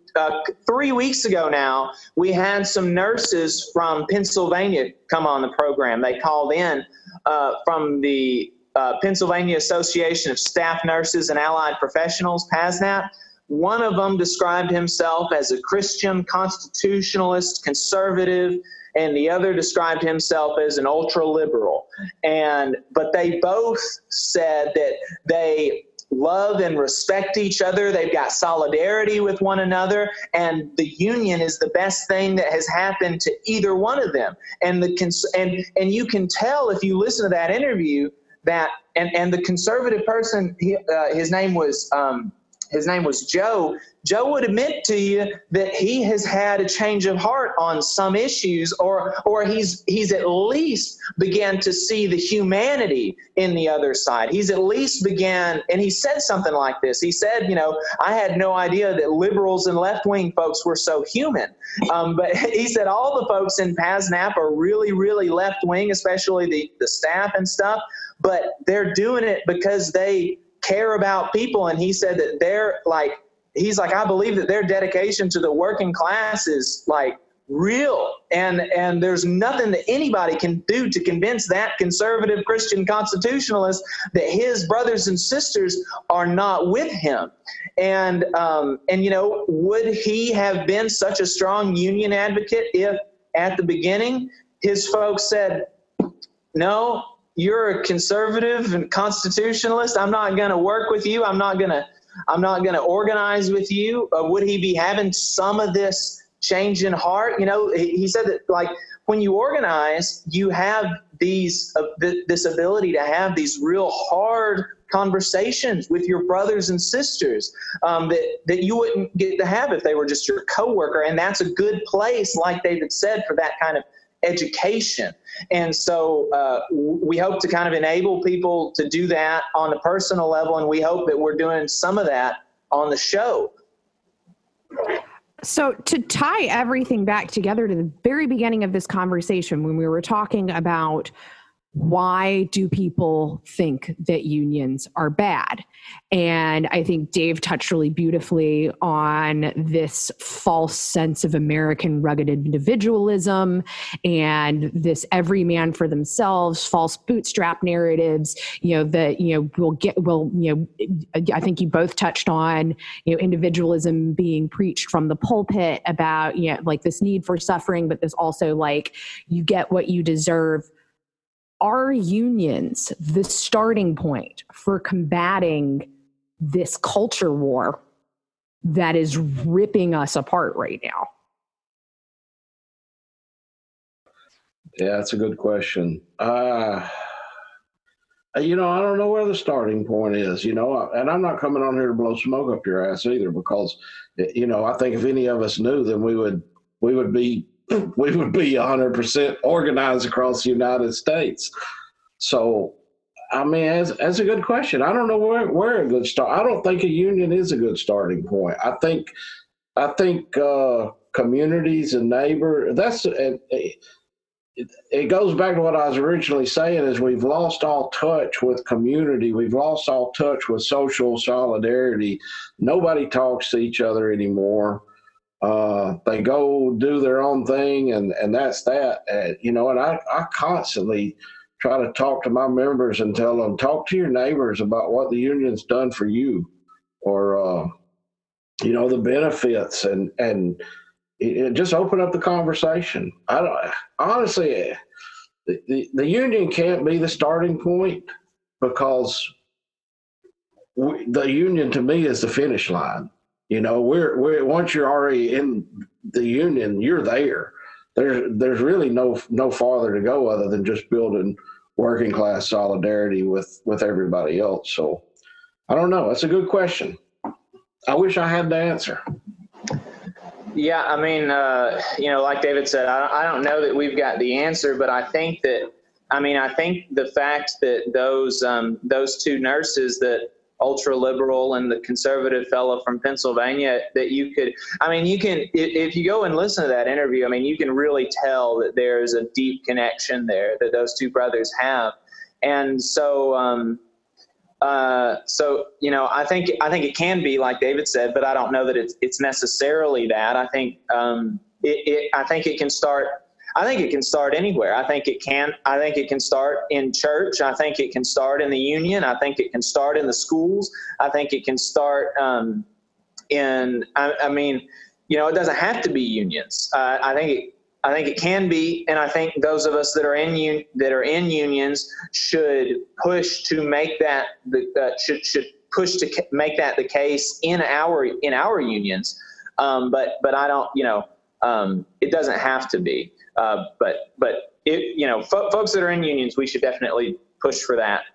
3 weeks ago now, we had some nurses from Pennsylvania come on the program. They called in from the Pennsylvania Association of Staff Nurses and Allied Professionals, PASNAP. One of them described himself as a Christian constitutionalist conservative, and the other described himself as an ultra-liberal. But they both said that they love and respect each other. They've got solidarity with one another, and the union is the best thing that has happened to either one of them. And you can tell if you listen to that interview that, and the conservative person, his name was Joe. Joe would admit to you that he has had a change of heart on some issues, or he's at least began to see the humanity in the other side. He's at least began, and he said something like this. He said, I had no idea that liberals and left-wing folks were so human. But he said all the folks in PASNAP are really, really left-wing, especially the staff and stuff, but they're doing it because they care about people. And he said that I believe that their dedication to the working class is like real. And there's nothing that anybody can do to convince that conservative Christian constitutionalist that his brothers and sisters are not with him. And would he have been such a strong union advocate if at the beginning his folks said, no, you're a conservative and constitutionalist, I'm not going to work with you, I'm not going to organize with you? Would he be having some of this change in heart? He said that like when you organize, you have this ability to have these real hard conversations with your brothers and sisters that you wouldn't get to have if they were just your coworker. And that's a good place, like David said, for that kind of education. And so we hope to kind of enable people to do that on a personal level, and we hope that we're doing some of that on the show. So to tie everything back together to the very beginning of this conversation, when we were talking about why do people think that unions are bad? And I think Dave touched really beautifully on this false sense of American rugged individualism and this every man for themselves, false bootstrap narratives, I think you both touched on, individualism being preached from the pulpit about, like this need for suffering, but there's also like, you get what you deserve. Are unions the starting point for combating this culture war that is ripping us apart right now? Yeah, that's a good question. I don't know where the starting point is, and I'm not coming on here to blow smoke up your ass either, because, I think if any of us knew, then we would be 100% organized across the United States. So, I mean, that's a good question. I don't know where a good start. I don't think a union is a good starting point. I think communities and it goes back to what I was originally saying, is we've lost all touch with community. We've lost all touch with social solidarity. Nobody talks to each other anymore. They go do their own thing, and that's that. And I constantly try to talk to my members and tell them, talk to your neighbors about what the union's done for you. or the benefits, and it just open up the conversation. I don't honestly. The union can't be the starting point, because the union to me is the finish line. We're once you're already in the union, you're there. There's really no farther to go other than just building working class solidarity with everybody else. So I don't know. That's a good question. I wish I had the answer. Yeah, I mean, like David said, I don't know that we've got the answer, but I think the fact that those two nurses, that ultra liberal and the conservative fellow from Pennsylvania, that you can, if you go and listen to that interview, you can really tell that there's a deep connection there that those two brothers have. And so, I think it can be like David said, but I don't know that it's necessarily that. I think it can start. I think it can start anywhere. I think it can start in church. I think it can start in the union. I think it can start in the schools. I think it can start it doesn't have to be unions. I think it can be, and I think those of us that are in unions should push to make that make that the case in our unions. But I don't, it doesn't have to be. But folks that are in unions, we should definitely push for that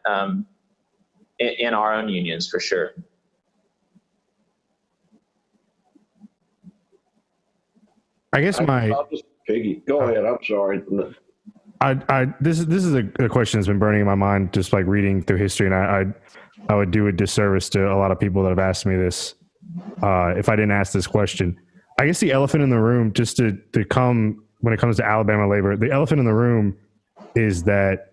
in our own unions for sure. I guess Piggy, go ahead. I'm sorry. This is a question that's been burning in my mind, just like reading through history, and I would do a disservice to a lot of people that have asked me this if I didn't ask this question. I guess the elephant in the room, just to come when it comes to Alabama labor, the elephant in the room is that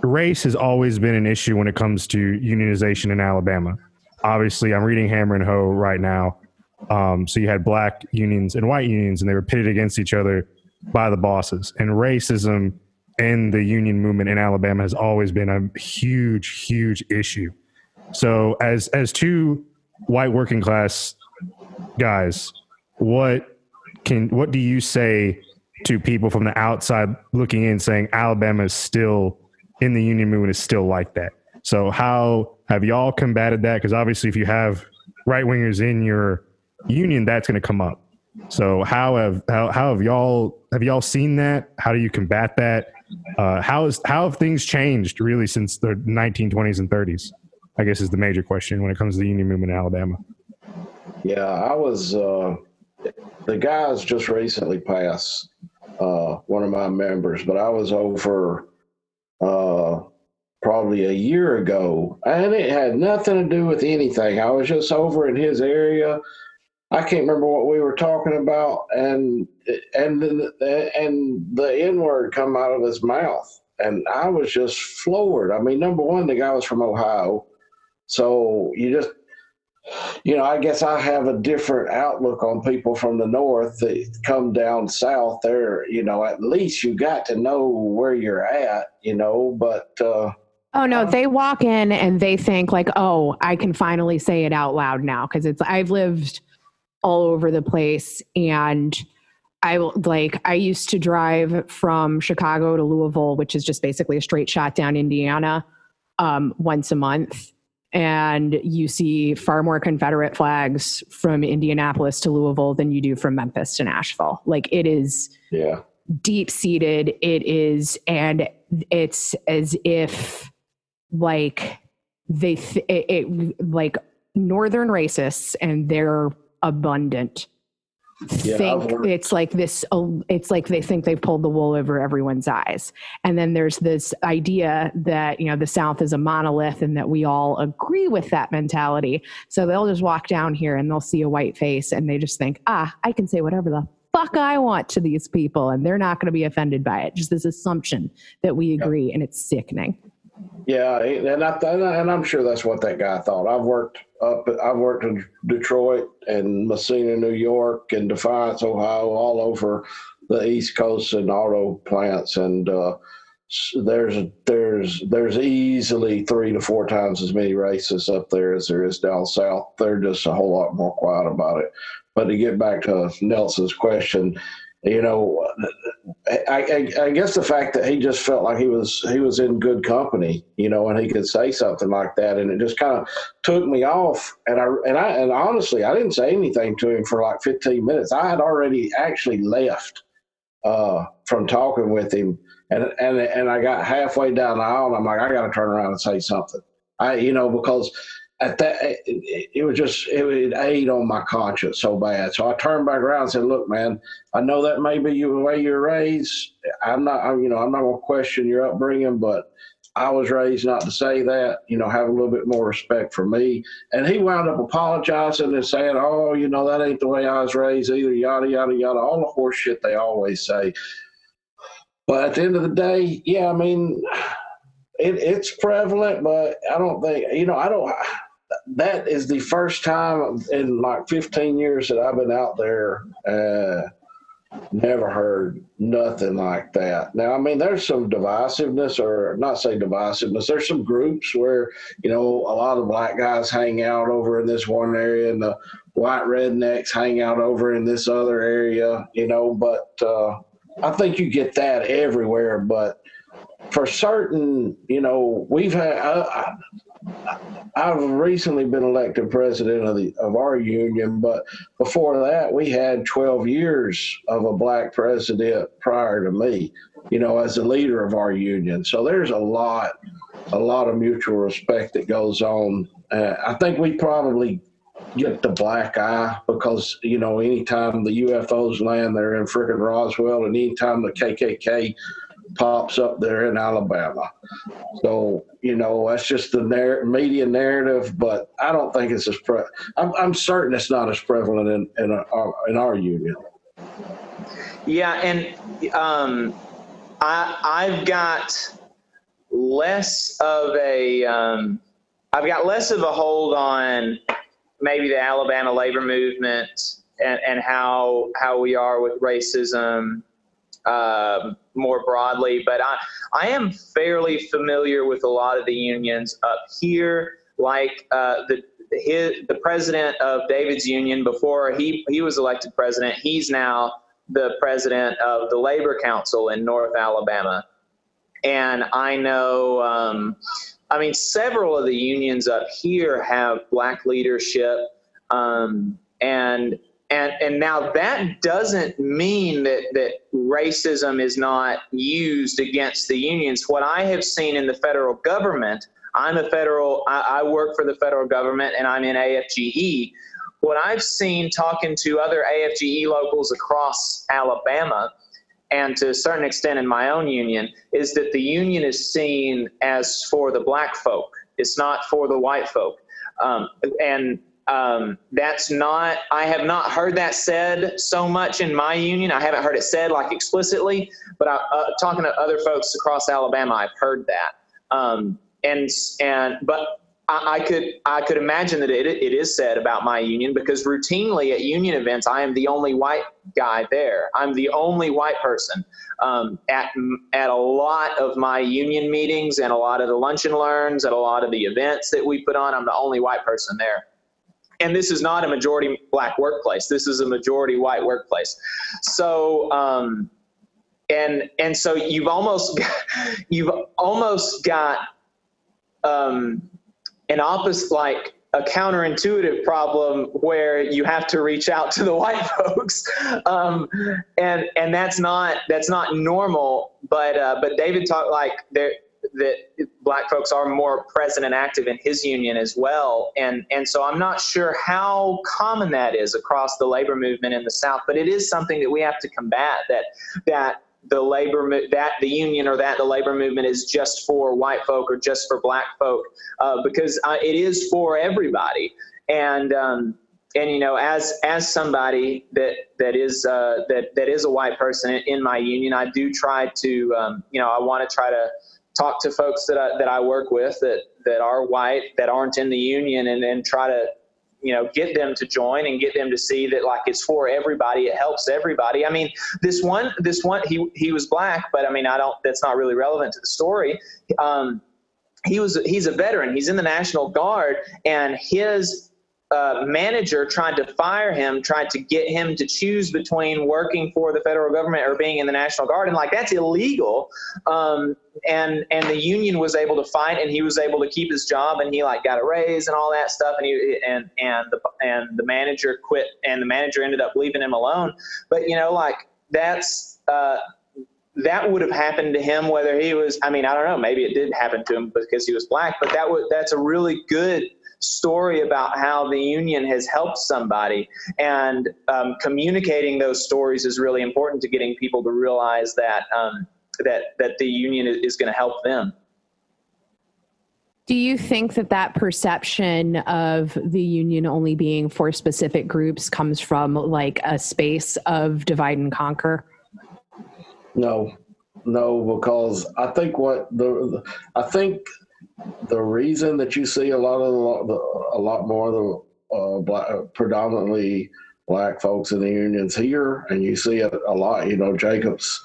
race has always been an issue when it comes to unionization in Alabama. Obviously, I'm reading Hammer and Hoe right now. So you had black unions and white unions, and they were pitted against each other by the bosses. And racism in the union movement in Alabama has always been a huge, huge issue. So as two white working class guys, what do you say to people from the outside looking in, saying Alabama is still in the union movement, is still like that? So how have y'all combated that? Because obviously if you have right wingers in your union, that's going to come up. So how have y'all seen that? How do you combat that? How have things changed really since the 1920s and 30s? I guess is the major question when it comes to the union movement in Alabama. Yeah, I was the guys just recently passed one of my members, but I was over probably a year ago, and it had nothing to do with anything. I was just over in his area. I can't remember what we were talking about, and the N-word come out of his mouth, and I was just floored. I mean, number one, the guy was from Ohio, so you just, I guess I have a different outlook on people from the north that come down south. There, at least you got to know where you're at, but. Oh no, they walk in and they think like, oh, I can finally say it out loud now, because I've lived all over the place, and I used to drive from Chicago to Louisville, which is just basically a straight shot down Indiana, once a month. And you see far more Confederate flags from Indianapolis to Louisville than you do from Memphis to Nashville. Like, it is deep seated. It is, and it's as if like like Northern racists, and they're abundant, think it's like this. It's like they think they've pulled the wool over everyone's eyes. And then there's this idea that, the South is a monolith and that we all agree with that mentality. So they'll just walk down here and they'll see a white face and they just think, I can say whatever the fuck I want to these people, and they're not going to be offended by it. Just this assumption that we agree, and it's sickening. Yeah, and I'm sure that's what that guy thought. I've worked in Detroit and Messina, New York, and Defiance, Ohio, all over the East Coast in auto plants, and there's easily 3 to 4 times as many racists up there as there is down south. They're just a whole lot more quiet about it. But to get back to Nelson's question, you know, I guess the fact that he just felt like he was in good company, you know, and he could say something like that, and it just kind of took me off. And honestly, I didn't say anything to him for like 15 minutes. I had already actually left from talking with him, and I got halfway down the aisle, and I'm like, I got to turn around and say something. Because at that, it ate on my conscience so bad. So I turned back around and said, look, man, I know that may be the way you're raised. I'm not going to question your upbringing, but I was raised not to say that, have a little bit more respect for me. And he wound up apologizing and saying, oh, that ain't the way I was raised either, yada, yada, yada, all the horse shit they always say. But at the end of the day, yeah, I mean, it's prevalent, but I don't think, that is the first time in like 15 years that I've been out there, never heard nothing like that. Now, I mean, there's some divisiveness, or not say divisiveness, there's some groups where, a lot of black guys hang out over in this one area and the white rednecks hang out over in this other area, but I think you get that everywhere. But for certain, we've had, I've recently been elected president of our union, but before that, we had 12 years of a black president prior to me, as the leader of our union. So there's a lot of mutual respect that goes on. I think we probably get the black eye because, anytime the UFOs land there in frickin' Roswell, and anytime the KKK pops up there in Alabama. So, that's just the media narrative, but I don't think it's I'm certain it's not as prevalent in our union. Yeah, and I've got less of a hold on maybe the Alabama labor movement and how we are with racism more broadly, but I am fairly familiar with a lot of the unions up here, like the president of David's union before he was elected president. He's now the president of the Labor Council in North Alabama, and I know, several of the unions up here have black leadership, and now that doesn't mean that racism is not used against the unions. What I have seen in the federal government, I work for the federal government and I'm in AFGE. What I've seen talking to other AFGE locals across Alabama, and to a certain extent in my own union, is that the union is seen as for the black folk. It's not for the white folk. That's not, I have not heard that said so much in my union. I haven't heard it said like explicitly, but talking to other folks across Alabama, I've heard that. But I could imagine that it is said about my union, because routinely at union events, I am the only white guy there. I'm the only white person. At a lot of my union meetings and a lot of the lunch and learns, at a lot of the events that we put on, I'm the only white person there. And this is not a majority black workplace. This is a majority white workplace. So, and so you've almost got an opposite, like a counterintuitive problem where you have to reach out to the white folks, and that's not normal. But David talked like that black folks are more present and active in his union as well. And so I'm not sure how common that is across the labor movement in the South, but it is something that we have to combat, that the union or the labor movement is just for white folk or just for black folk, because it is for everybody. And as somebody that is a white person in my union, I do try to, I want to try to talk to folks that I work with that are white, that aren't in the union, and then try to get them to join and get them to see that like it's for everybody. It helps everybody. I mean, this one, he was black, but I mean, that's not really relevant to the story. He's a veteran. He's in the National Guard, and his manager tried to fire him, tried to get him to choose between working for the federal government or being in the National Guard. And like, that's illegal. And the union was able to fight, and he was able to keep his job, and he like got a raise and all that stuff. And the manager quit, and the manager ended up leaving him alone. But that would have happened to him whether he was, I mean, I don't know, maybe it did happen to him because he was black, but that's a really good story about how the union has helped somebody, and communicating those stories is really important to getting people to realize that that the union is going to help them. Do you think that perception of the union only being for specific groups comes from like a space of divide and conquer? No, because I think the reason that you see a lot more of the predominantly black folks in the unions here, and you see it a lot, Jacob's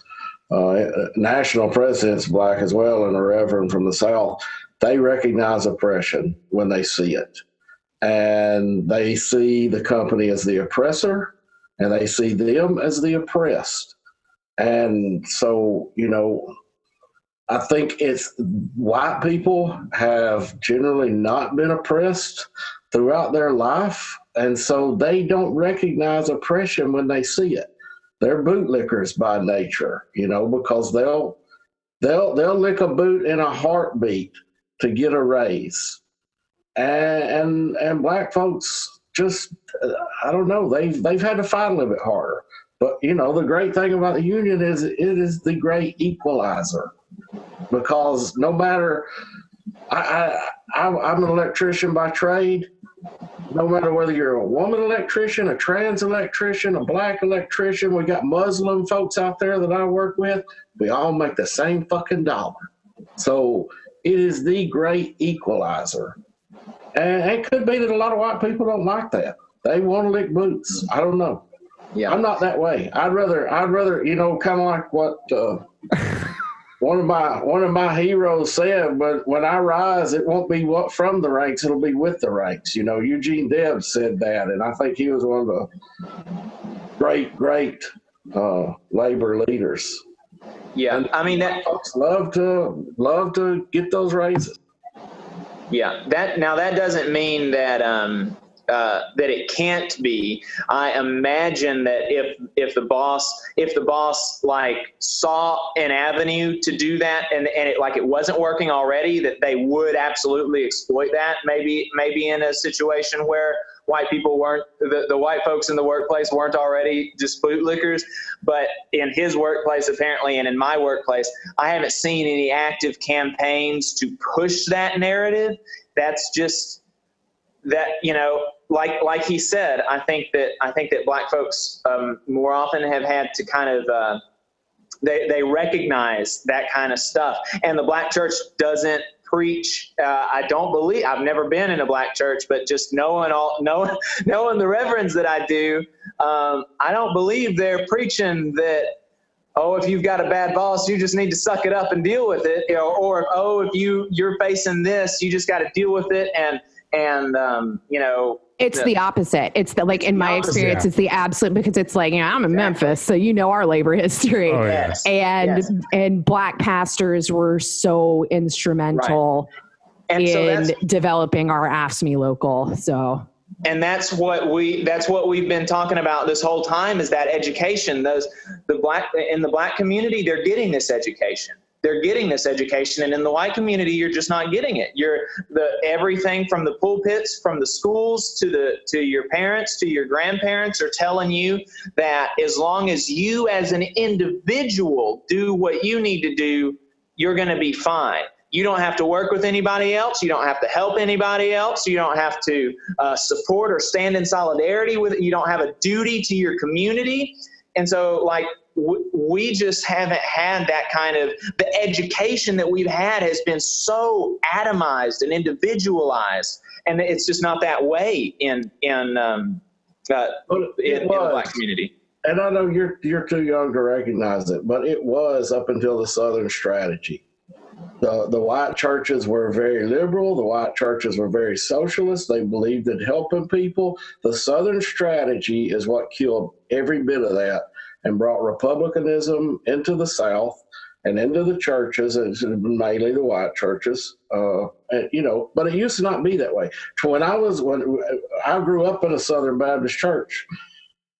national president's black as well, and a reverend from the South, they recognize oppression when they see it. And they see the company as the oppressor, and they see them as the oppressed. And so, I think it's white people have generally not been oppressed throughout their life, and so they don't recognize oppression when they see it. They're bootlickers by nature, because they'll lick a boot in a heartbeat to get a raise, and black folks just I don't know, they've had to fight a little bit harder. But the great thing about the union is it is the great equalizer. Because no matter, I'm an electrician by trade, no matter whether you're a woman electrician, a trans electrician, a black electrician, we got Muslim folks out there that I work with, we all make the same fucking dollar. So it is the great equalizer. And it could be that a lot of white people don't like that. They want to lick boots. I don't know. Yeah, I'm not that way. I'd rather, kind of like what one of my heroes said. But when I rise, it won't be what from the ranks; it'll be with the ranks. Eugene Debs said that, and I think he was one of the great labor leaders. Yeah, and I mean that folks love to get those raises. Yeah, that doesn't mean that that it can't be. I imagine that if the boss like saw an avenue to do that and it like it wasn't working already, that they would absolutely exploit that. Maybe in a situation where white people weren't, the white folks in the workplace weren't already just bootlickers, but in his workplace apparently, and in my workplace, I haven't seen any active campaigns to push that narrative. That's just that, like he said, I think that black folks more often have had to kind of they recognize that kind of stuff, and the black church doesn't preach. I've never been in a black church, but just knowing the reverends that I do, I don't believe they're preaching that, oh, if you've got a bad boss, you just need to suck it up and deal with it, or oh, if you're facing this, you just got to deal with it, and it's the opposite. It's in my experience, it's the absolute, because it's like, I'm in Memphis, so our labor history. Oh, yes. And black pastors were so instrumental in developing our AFSCME local. So, and that's what we've been talking about this whole time, is that education. In the black community, they're getting this education. And in the white community, you're just not getting it. Everything from the pulpits, from the schools to your parents, to your grandparents are telling you that as long as you as an individual do what you need to do, you're going to be fine. You don't have to work with anybody else. You don't have to help anybody else. You don't have to support or stand in solidarity with it. You don't have a duty to your community. And so we just haven't had that kind of, the education that we've had has been so atomized and individualized, and it's just not that way in the Black community. And I know you're too young to recognize it, but it was up until the Southern strategy. The white churches were very liberal. The white churches were very socialist. They believed in helping people. The Southern strategy is what killed every bit of that and brought republicanism into the South and into the churches, mainly the white churches. But it used to not be that way. When I grew up in a Southern Baptist church,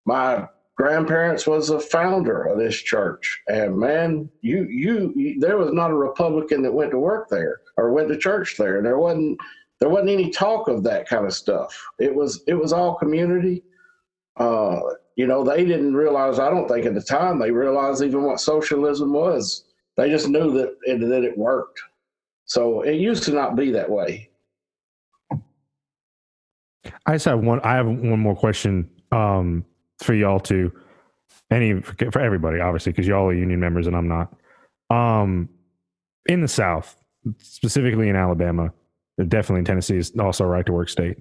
my grandparents was a founder of this church, and man, you there was not a Republican that went to work there or went to church there. There wasn't any talk of that kind of stuff. It was all community. They didn't realize, I don't think at the time they realized even what socialism was. They just knew that it worked. So it used to not be that way. I have one more question for y'all too. For everybody, obviously, because y'all are union members and I'm not. In the South, specifically in Alabama, definitely in Tennessee is also a right to work state.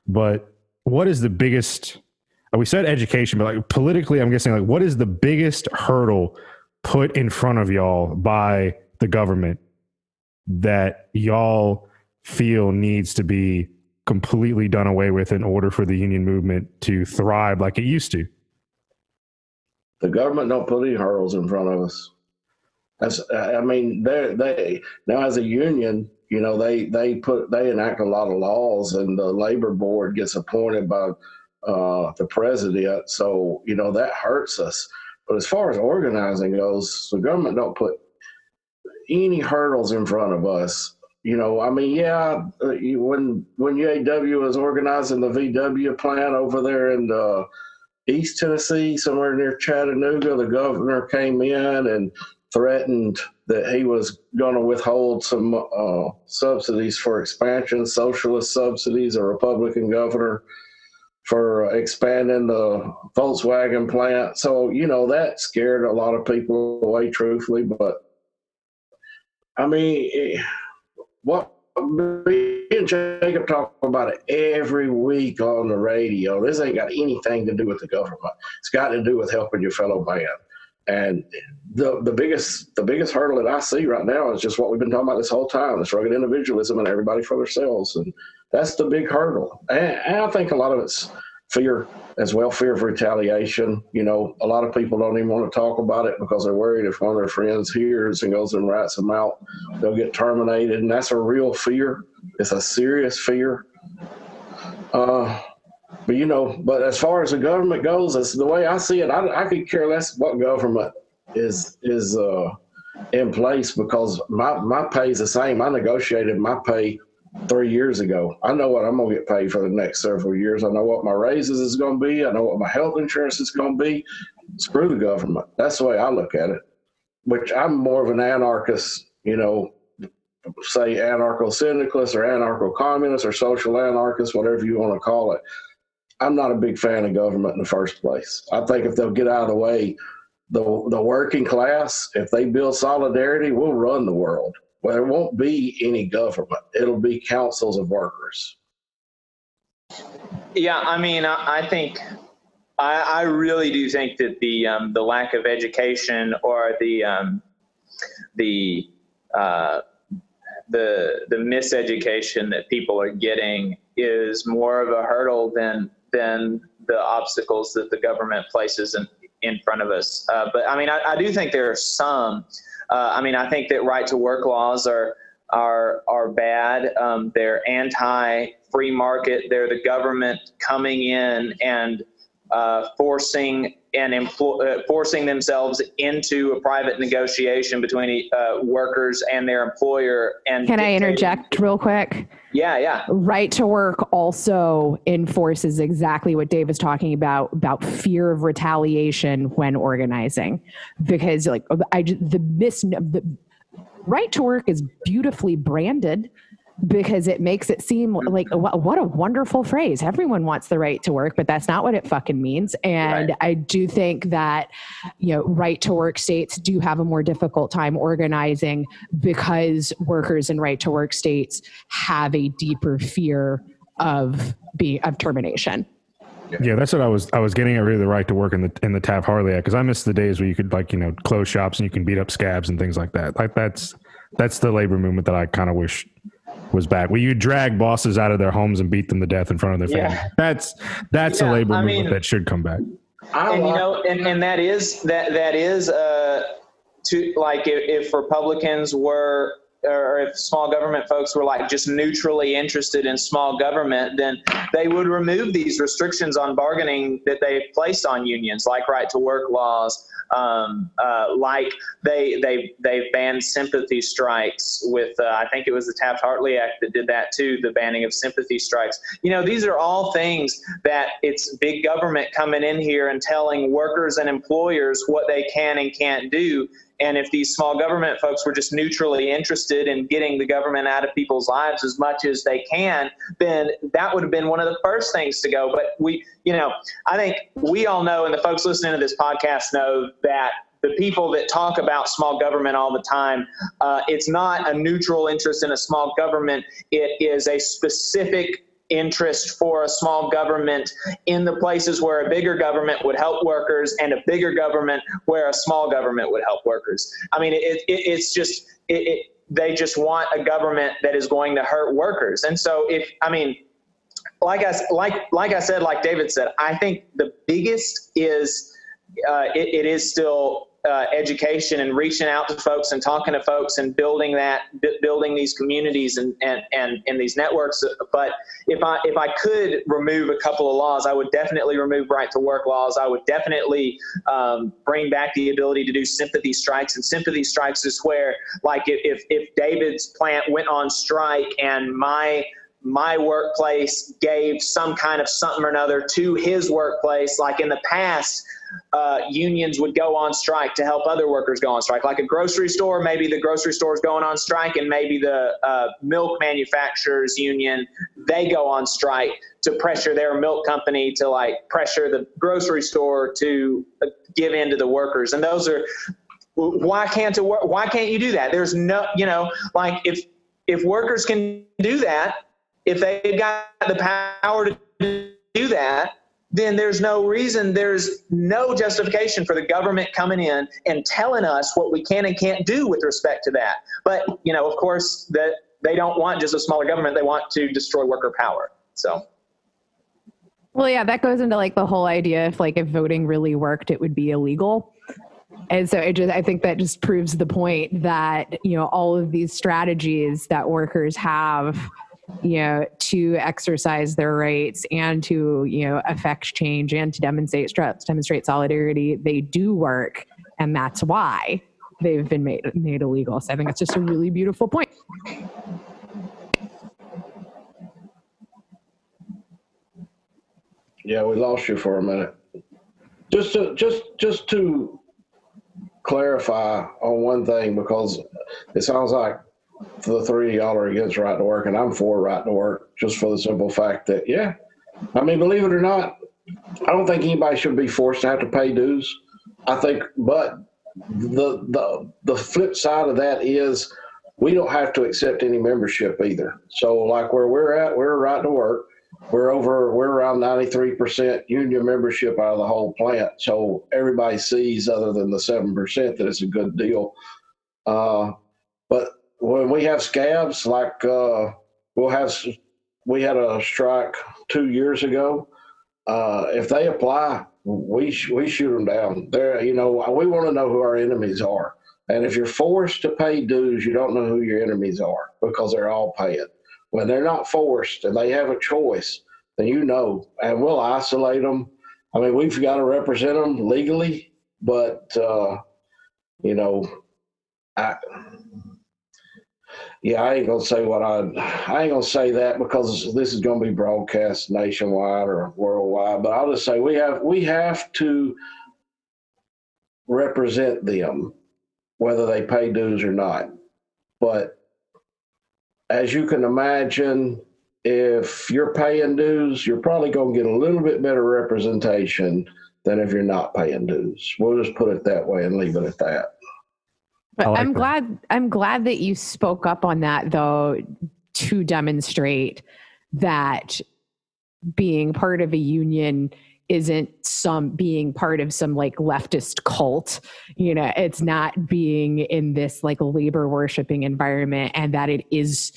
But what is the biggest, we said education, but like politically, I'm guessing, like, what is the biggest hurdle put in front of y'all by the government that y'all feel needs to be completely done away with in order for the union movement to thrive like it used to? The government don't put any hurdles in front of us. They now as a union, they enact a lot of laws, and the labor board gets appointed by the president. So that hurts us. But as far as organizing goes, the government don't put any hurdles in front of us. When UAW was organizing the VW plant over there in East Tennessee, somewhere near Chattanooga, the governor came in and threatened that he was going to withhold some subsidies for expansion, socialist subsidies, a Republican governor, for expanding the Volkswagen plant. So, that scared a lot of people away, truthfully. But, what me and Jacob talk about it every week on the radio. This ain't got anything to do with the government. It's got to do with helping your fellow man. And the biggest hurdle that I see right now is just what we've been talking about this whole time: this rugged individualism and everybody for themselves. And that's the big hurdle. And I think a lot of it's fear as well, fear of retaliation. A lot of people don't even want to talk about it because they're worried if one of their friends hears and goes and rats them out, they'll get terminated. And that's a real fear. It's a serious fear. But as far as the government goes, that's the way I see it. I could care less what government is in place, because my pay is the same. I negotiated my pay 3 years ago. I know what I'm going to get paid for the next several years. I know what my raises is going to be. I know what my health insurance is going to be. Screw the government. That's the way I look at it. Which I'm more of an anarchist, say anarcho-syndicalist or anarcho-communist or social anarchist, whatever you want to call it. I'm not a big fan of government in the first place. I think if they'll get out of the way, the working class, if they build solidarity, we'll run the world. Well, there won't be any government. It'll be councils of workers. Yeah, I think I really do think that the lack of education or the miseducation that people are getting is more of a hurdle than the obstacles that the government places in front of us. But I do think there are some. I think that right to work laws are bad. They're anti-free market. They're the government coming in and forcing themselves into a private negotiation between workers and their employer. And can I interject real quick? Yeah. Right to work also enforces exactly what Dave is talking about fear of retaliation when organizing, because the right to work is beautifully branded. because it makes it seem like what a wonderful phrase. Everyone wants the right to work, but that's not what it fucking means. And I do think that, right to work states do have a more difficult time organizing because workers in right to work states have a deeper fear of termination. Yeah, that's what I was getting at, really, the right to work in the Taft-Hartley Act, because I miss the days where you could close shops and you can beat up scabs and things like that. Like that's the labor movement that I kind of wish was back, where you drag bosses out of their homes and beat them to death in front of their family. That's a labor movement that should come back. And that is to, like, if Republicans were, or if small government folks were just neutrally interested in small government, then they would remove these restrictions on bargaining that they placed on unions, like right to work laws, like they banned sympathy strikes with, I think it was the Taft-Hartley Act that did that too, the banning of sympathy strikes. These are all things that it's big government coming in here and telling workers and employers what they can and can't do. And if these small government folks were just neutrally interested in getting the government out of people's lives as much as they can, then that would have been one of the first things to go. But I think we all know, and the folks listening to this podcast know, that the people that talk about small government all the time, it's not a neutral interest in a small government. It is a specific interest for a small government in the places where a bigger government would help workers, and a bigger government where a small government would help workers. I mean, they just want a government that is going to hurt workers. And so like I said, like David said, I think the biggest is it is still education and reaching out to folks and talking to folks and building these communities and these networks. But if I could remove a couple of laws, I would definitely remove right to work laws. I would definitely bring back the ability to do sympathy strikes. And sympathy strikes is where, like, if David's plant went on strike and my workplace gave some kind of something or another to his workplace, like in the past, unions would go on strike to help other workers go on strike. Like a grocery store, maybe the grocery store is going on strike, and maybe the milk manufacturers union, they go on strike to pressure their milk company to pressure the grocery store to give in to the workers. And those are, why can't you do that? There's no, if workers can do that, if they've got the power to do that, then there's no justification for the government coming in and telling us what we can and can't do with respect to that. But, of course, that they don't want just a smaller government. They want to destroy worker power. So. Well, yeah, that goes into the whole idea if voting really worked, it would be illegal. And so I think that just proves the point that, all of these strategies that workers have, to exercise their rights and to, affect change and to demonstrate solidarity, they do work. And that's why they've been made illegal. So I think it's just a really beautiful point. Yeah, we lost you for a minute. Just to clarify on one thing, because it sounds like the three of y'all are against right to work, and I'm for right to work, just for the simple fact that, believe it or not, I don't think anybody should be forced to have to pay dues. I think, but the flip side of that is we don't have to accept any membership either. So like where we're at, we're right to work. We're around 93% union membership out of the whole plant. So everybody sees, other than the 7%, that it's a good deal. But when we have scabs, we had a strike 2 years ago. If they apply, we shoot them down. We want to know who our enemies are. And if you're forced to pay dues, you don't know who your enemies are, because they're all paying. When they're not forced and they have a choice, then and we'll isolate them. I mean, we've got to represent them legally, but I ain't gonna say I ain't gonna say that, because this is gonna be broadcast nationwide or worldwide. But I'll just say we have to represent them, whether they pay dues or not. But as you can imagine, if you're paying dues, you're probably going to get a little bit better representation than if you're not paying dues. We'll just put it that way and leave it at that. But like I'm glad that you spoke up on that, though, to demonstrate that being part of a union isn't being part of some like leftist cult. It's not being in this like labor worshiping environment, and that it is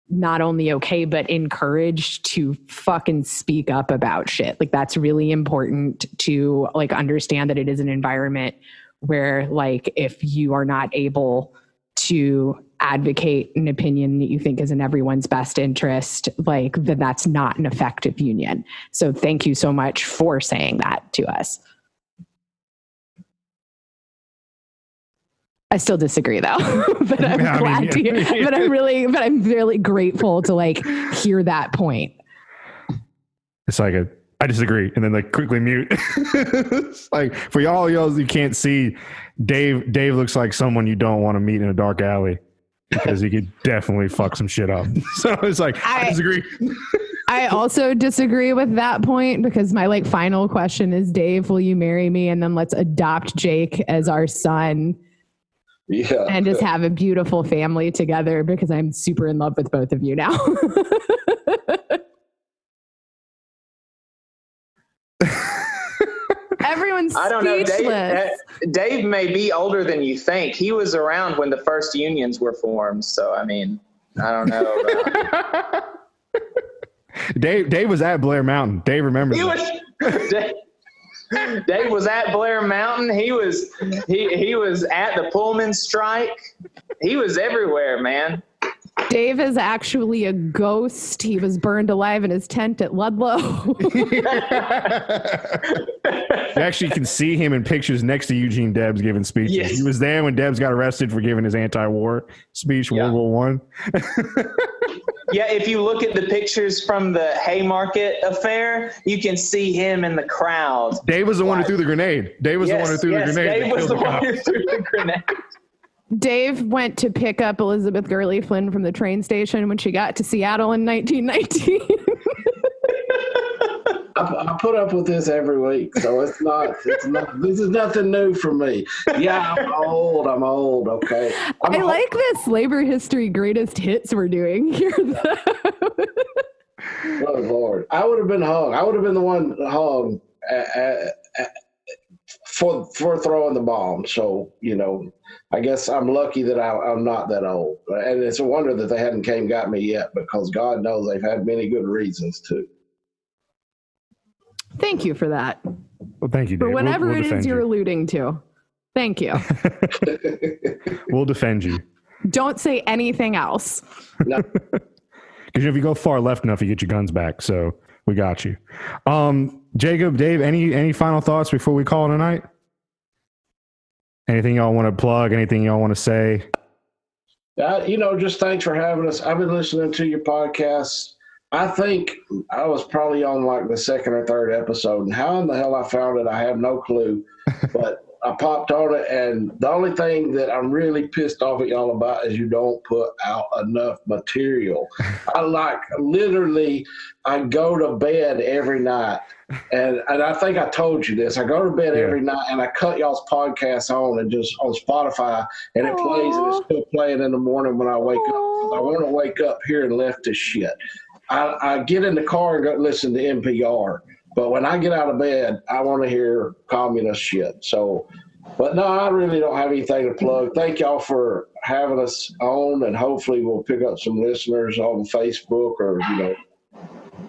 not only okay, but encouraged to fucking speak up about shit. Like, that's really important to like understand that it is an environment where like, if you are not able to advocate an opinion that you think is in everyone's best interest, like, then that's not an effective union. So thank you so much for saying that to us. I still disagree though, but I'm I'm really grateful to like hear that point. It's like I disagree, and then like quickly mute. It's like, for y'all you can't see, Dave looks like someone you don't want to meet in a dark alley, because he could definitely fuck some shit up. So it's like, I disagree. I also disagree with that point, because my like final question is, Dave, will you marry me? And then let's adopt Jake as our son. Yeah. And just have a beautiful family together, because I'm super in love with both of you now. Everyone's I don't know. speechless. Dave may be older than you think. He was around when the first unions were formed. So, I mean, I don't know. Dave was at Blair Mountain. Dave remembers. Dave was at Blair Mountain. He was at the Pullman strike. He was everywhere, man. Dave is actually a ghost. He was burned alive in his tent at Ludlow. You actually can see him in pictures next to Eugene Debs giving speeches. Yes. He was there when Debs got arrested for giving his anti-war speech, World War I. Yeah, if you look at the pictures from the Haymarket affair, you can see him in the crowd. Dave was the one who threw the grenade. Dave was the one who threw the grenade. Dave was the one who threw the grenade. Dave went to pick up Elizabeth Gurley Flynn from the train station when she got to Seattle in 1919. I put up with this every week, so it's not, this is nothing new for me. Yeah, I'm old, okay. I like this labor history greatest hits we're doing here, though. Oh, Lord. I would have been hung. I would have been the one hung for throwing the bomb. So, I guess I'm lucky that I'm not that old. And it's a wonder that they hadn't got me yet, because God knows they've had many good reasons to. Thank you for that. Well, thank you, Dave. For whatever we'll it is you're alluding to. Thank you. We'll defend you. Don't say anything else. No. Because if you go far left enough, you get your guns back. So we got you. Jacob, Dave, any final thoughts before we call it a night? Anything y'all want to plug? Anything y'all want to say? Just thanks for having us. I've been listening to your podcast. I think I was probably on like the second or third episode, and how in the hell I found it, I have no clue. But I popped on it, and the only thing that I'm really pissed off at y'all about is you don't put out enough material. I go to bed every night, and I think I told you this. I go to bed every night, and I cut y'all's podcast on and just on Spotify, and it plays, and it's still playing in the morning when I wake up. I want to wake up here and left this shit. I get in the car and go listen to NPR. But when I get out of bed, I want to hear communist shit. So, but no, I really don't have anything to plug. Thank y'all for having us on, and hopefully we'll pick up some listeners on Facebook or, YouTube.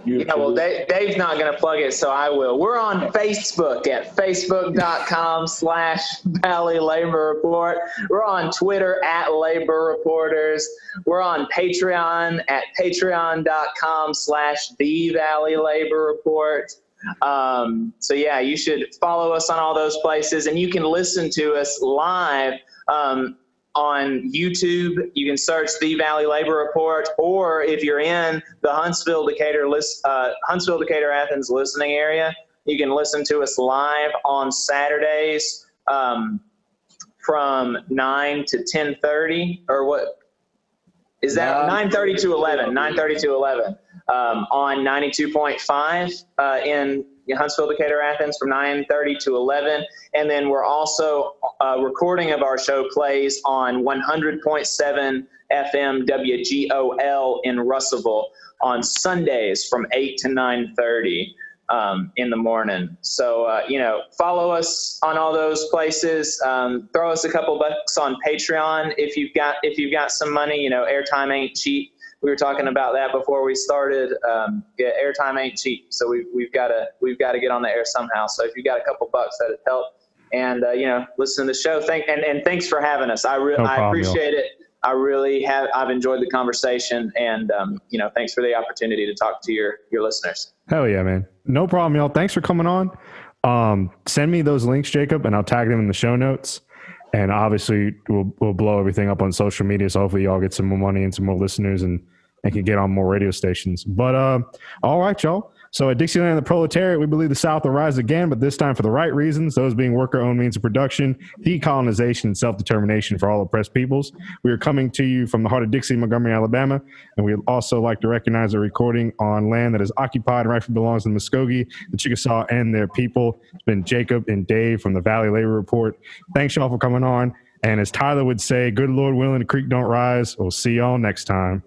Yeah, well, Dave's not going to plug it, so I will. We're on Facebook at facebook.com/Valley Labor Report. We're on Twitter at Labor Reporters. We're on Patreon at patreon.com/The Valley Labor Report. So yeah, you should follow us on all those places, and you can listen to us live on YouTube. You can search The Valley Labor Report, or if you're in the Huntsville, Decatur, Athens listening area, you can listen to us live on Saturdays from 9 to 10:30, or what? Is that 9:30 to 11? 9:30 to 11 on 92.5 in Huntsville, Decatur, Athens from 9:30 to 11. And then we're also recording of our show plays on 100.7 FM WGOL in Russelville on Sundays from 8 to 9:30 in the morning. So, follow us on all those places. Throw us a couple bucks on Patreon if you've got some money. Airtime ain't cheap. We were talking about that before we started. Airtime ain't cheap, so we've got to get on the air somehow. So if you got a couple bucks, that'd help. And listen to the show. Thanks for having us. I appreciate it. I really have. I've enjoyed the conversation, and thanks for the opportunity to talk to your listeners. Hell yeah, man. No problem, y'all. Thanks for coming on. Send me those links, Jacob, and I'll tag them in the show notes. And obviously, we'll blow everything up on social media. So hopefully, y'all get some more money and some more listeners, and can get on more radio stations. But all right, y'all. So at Dixieland and the Proletariat, we believe the South will rise again, but this time for the right reasons, those being worker-owned means of production, decolonization, and self-determination for all oppressed peoples. We are coming to you from the heart of Dixie, Montgomery, Alabama, and we'd also like to recognize a recording on land that is occupied and rightfully belongs to the Muskogee, the Chickasaw, and their people. It's been Jacob and Dave from the Valley Labor Report. Thanks, y'all, for coming on. And as Tyler would say, good Lord willing, the creek don't rise. We'll see y'all next time.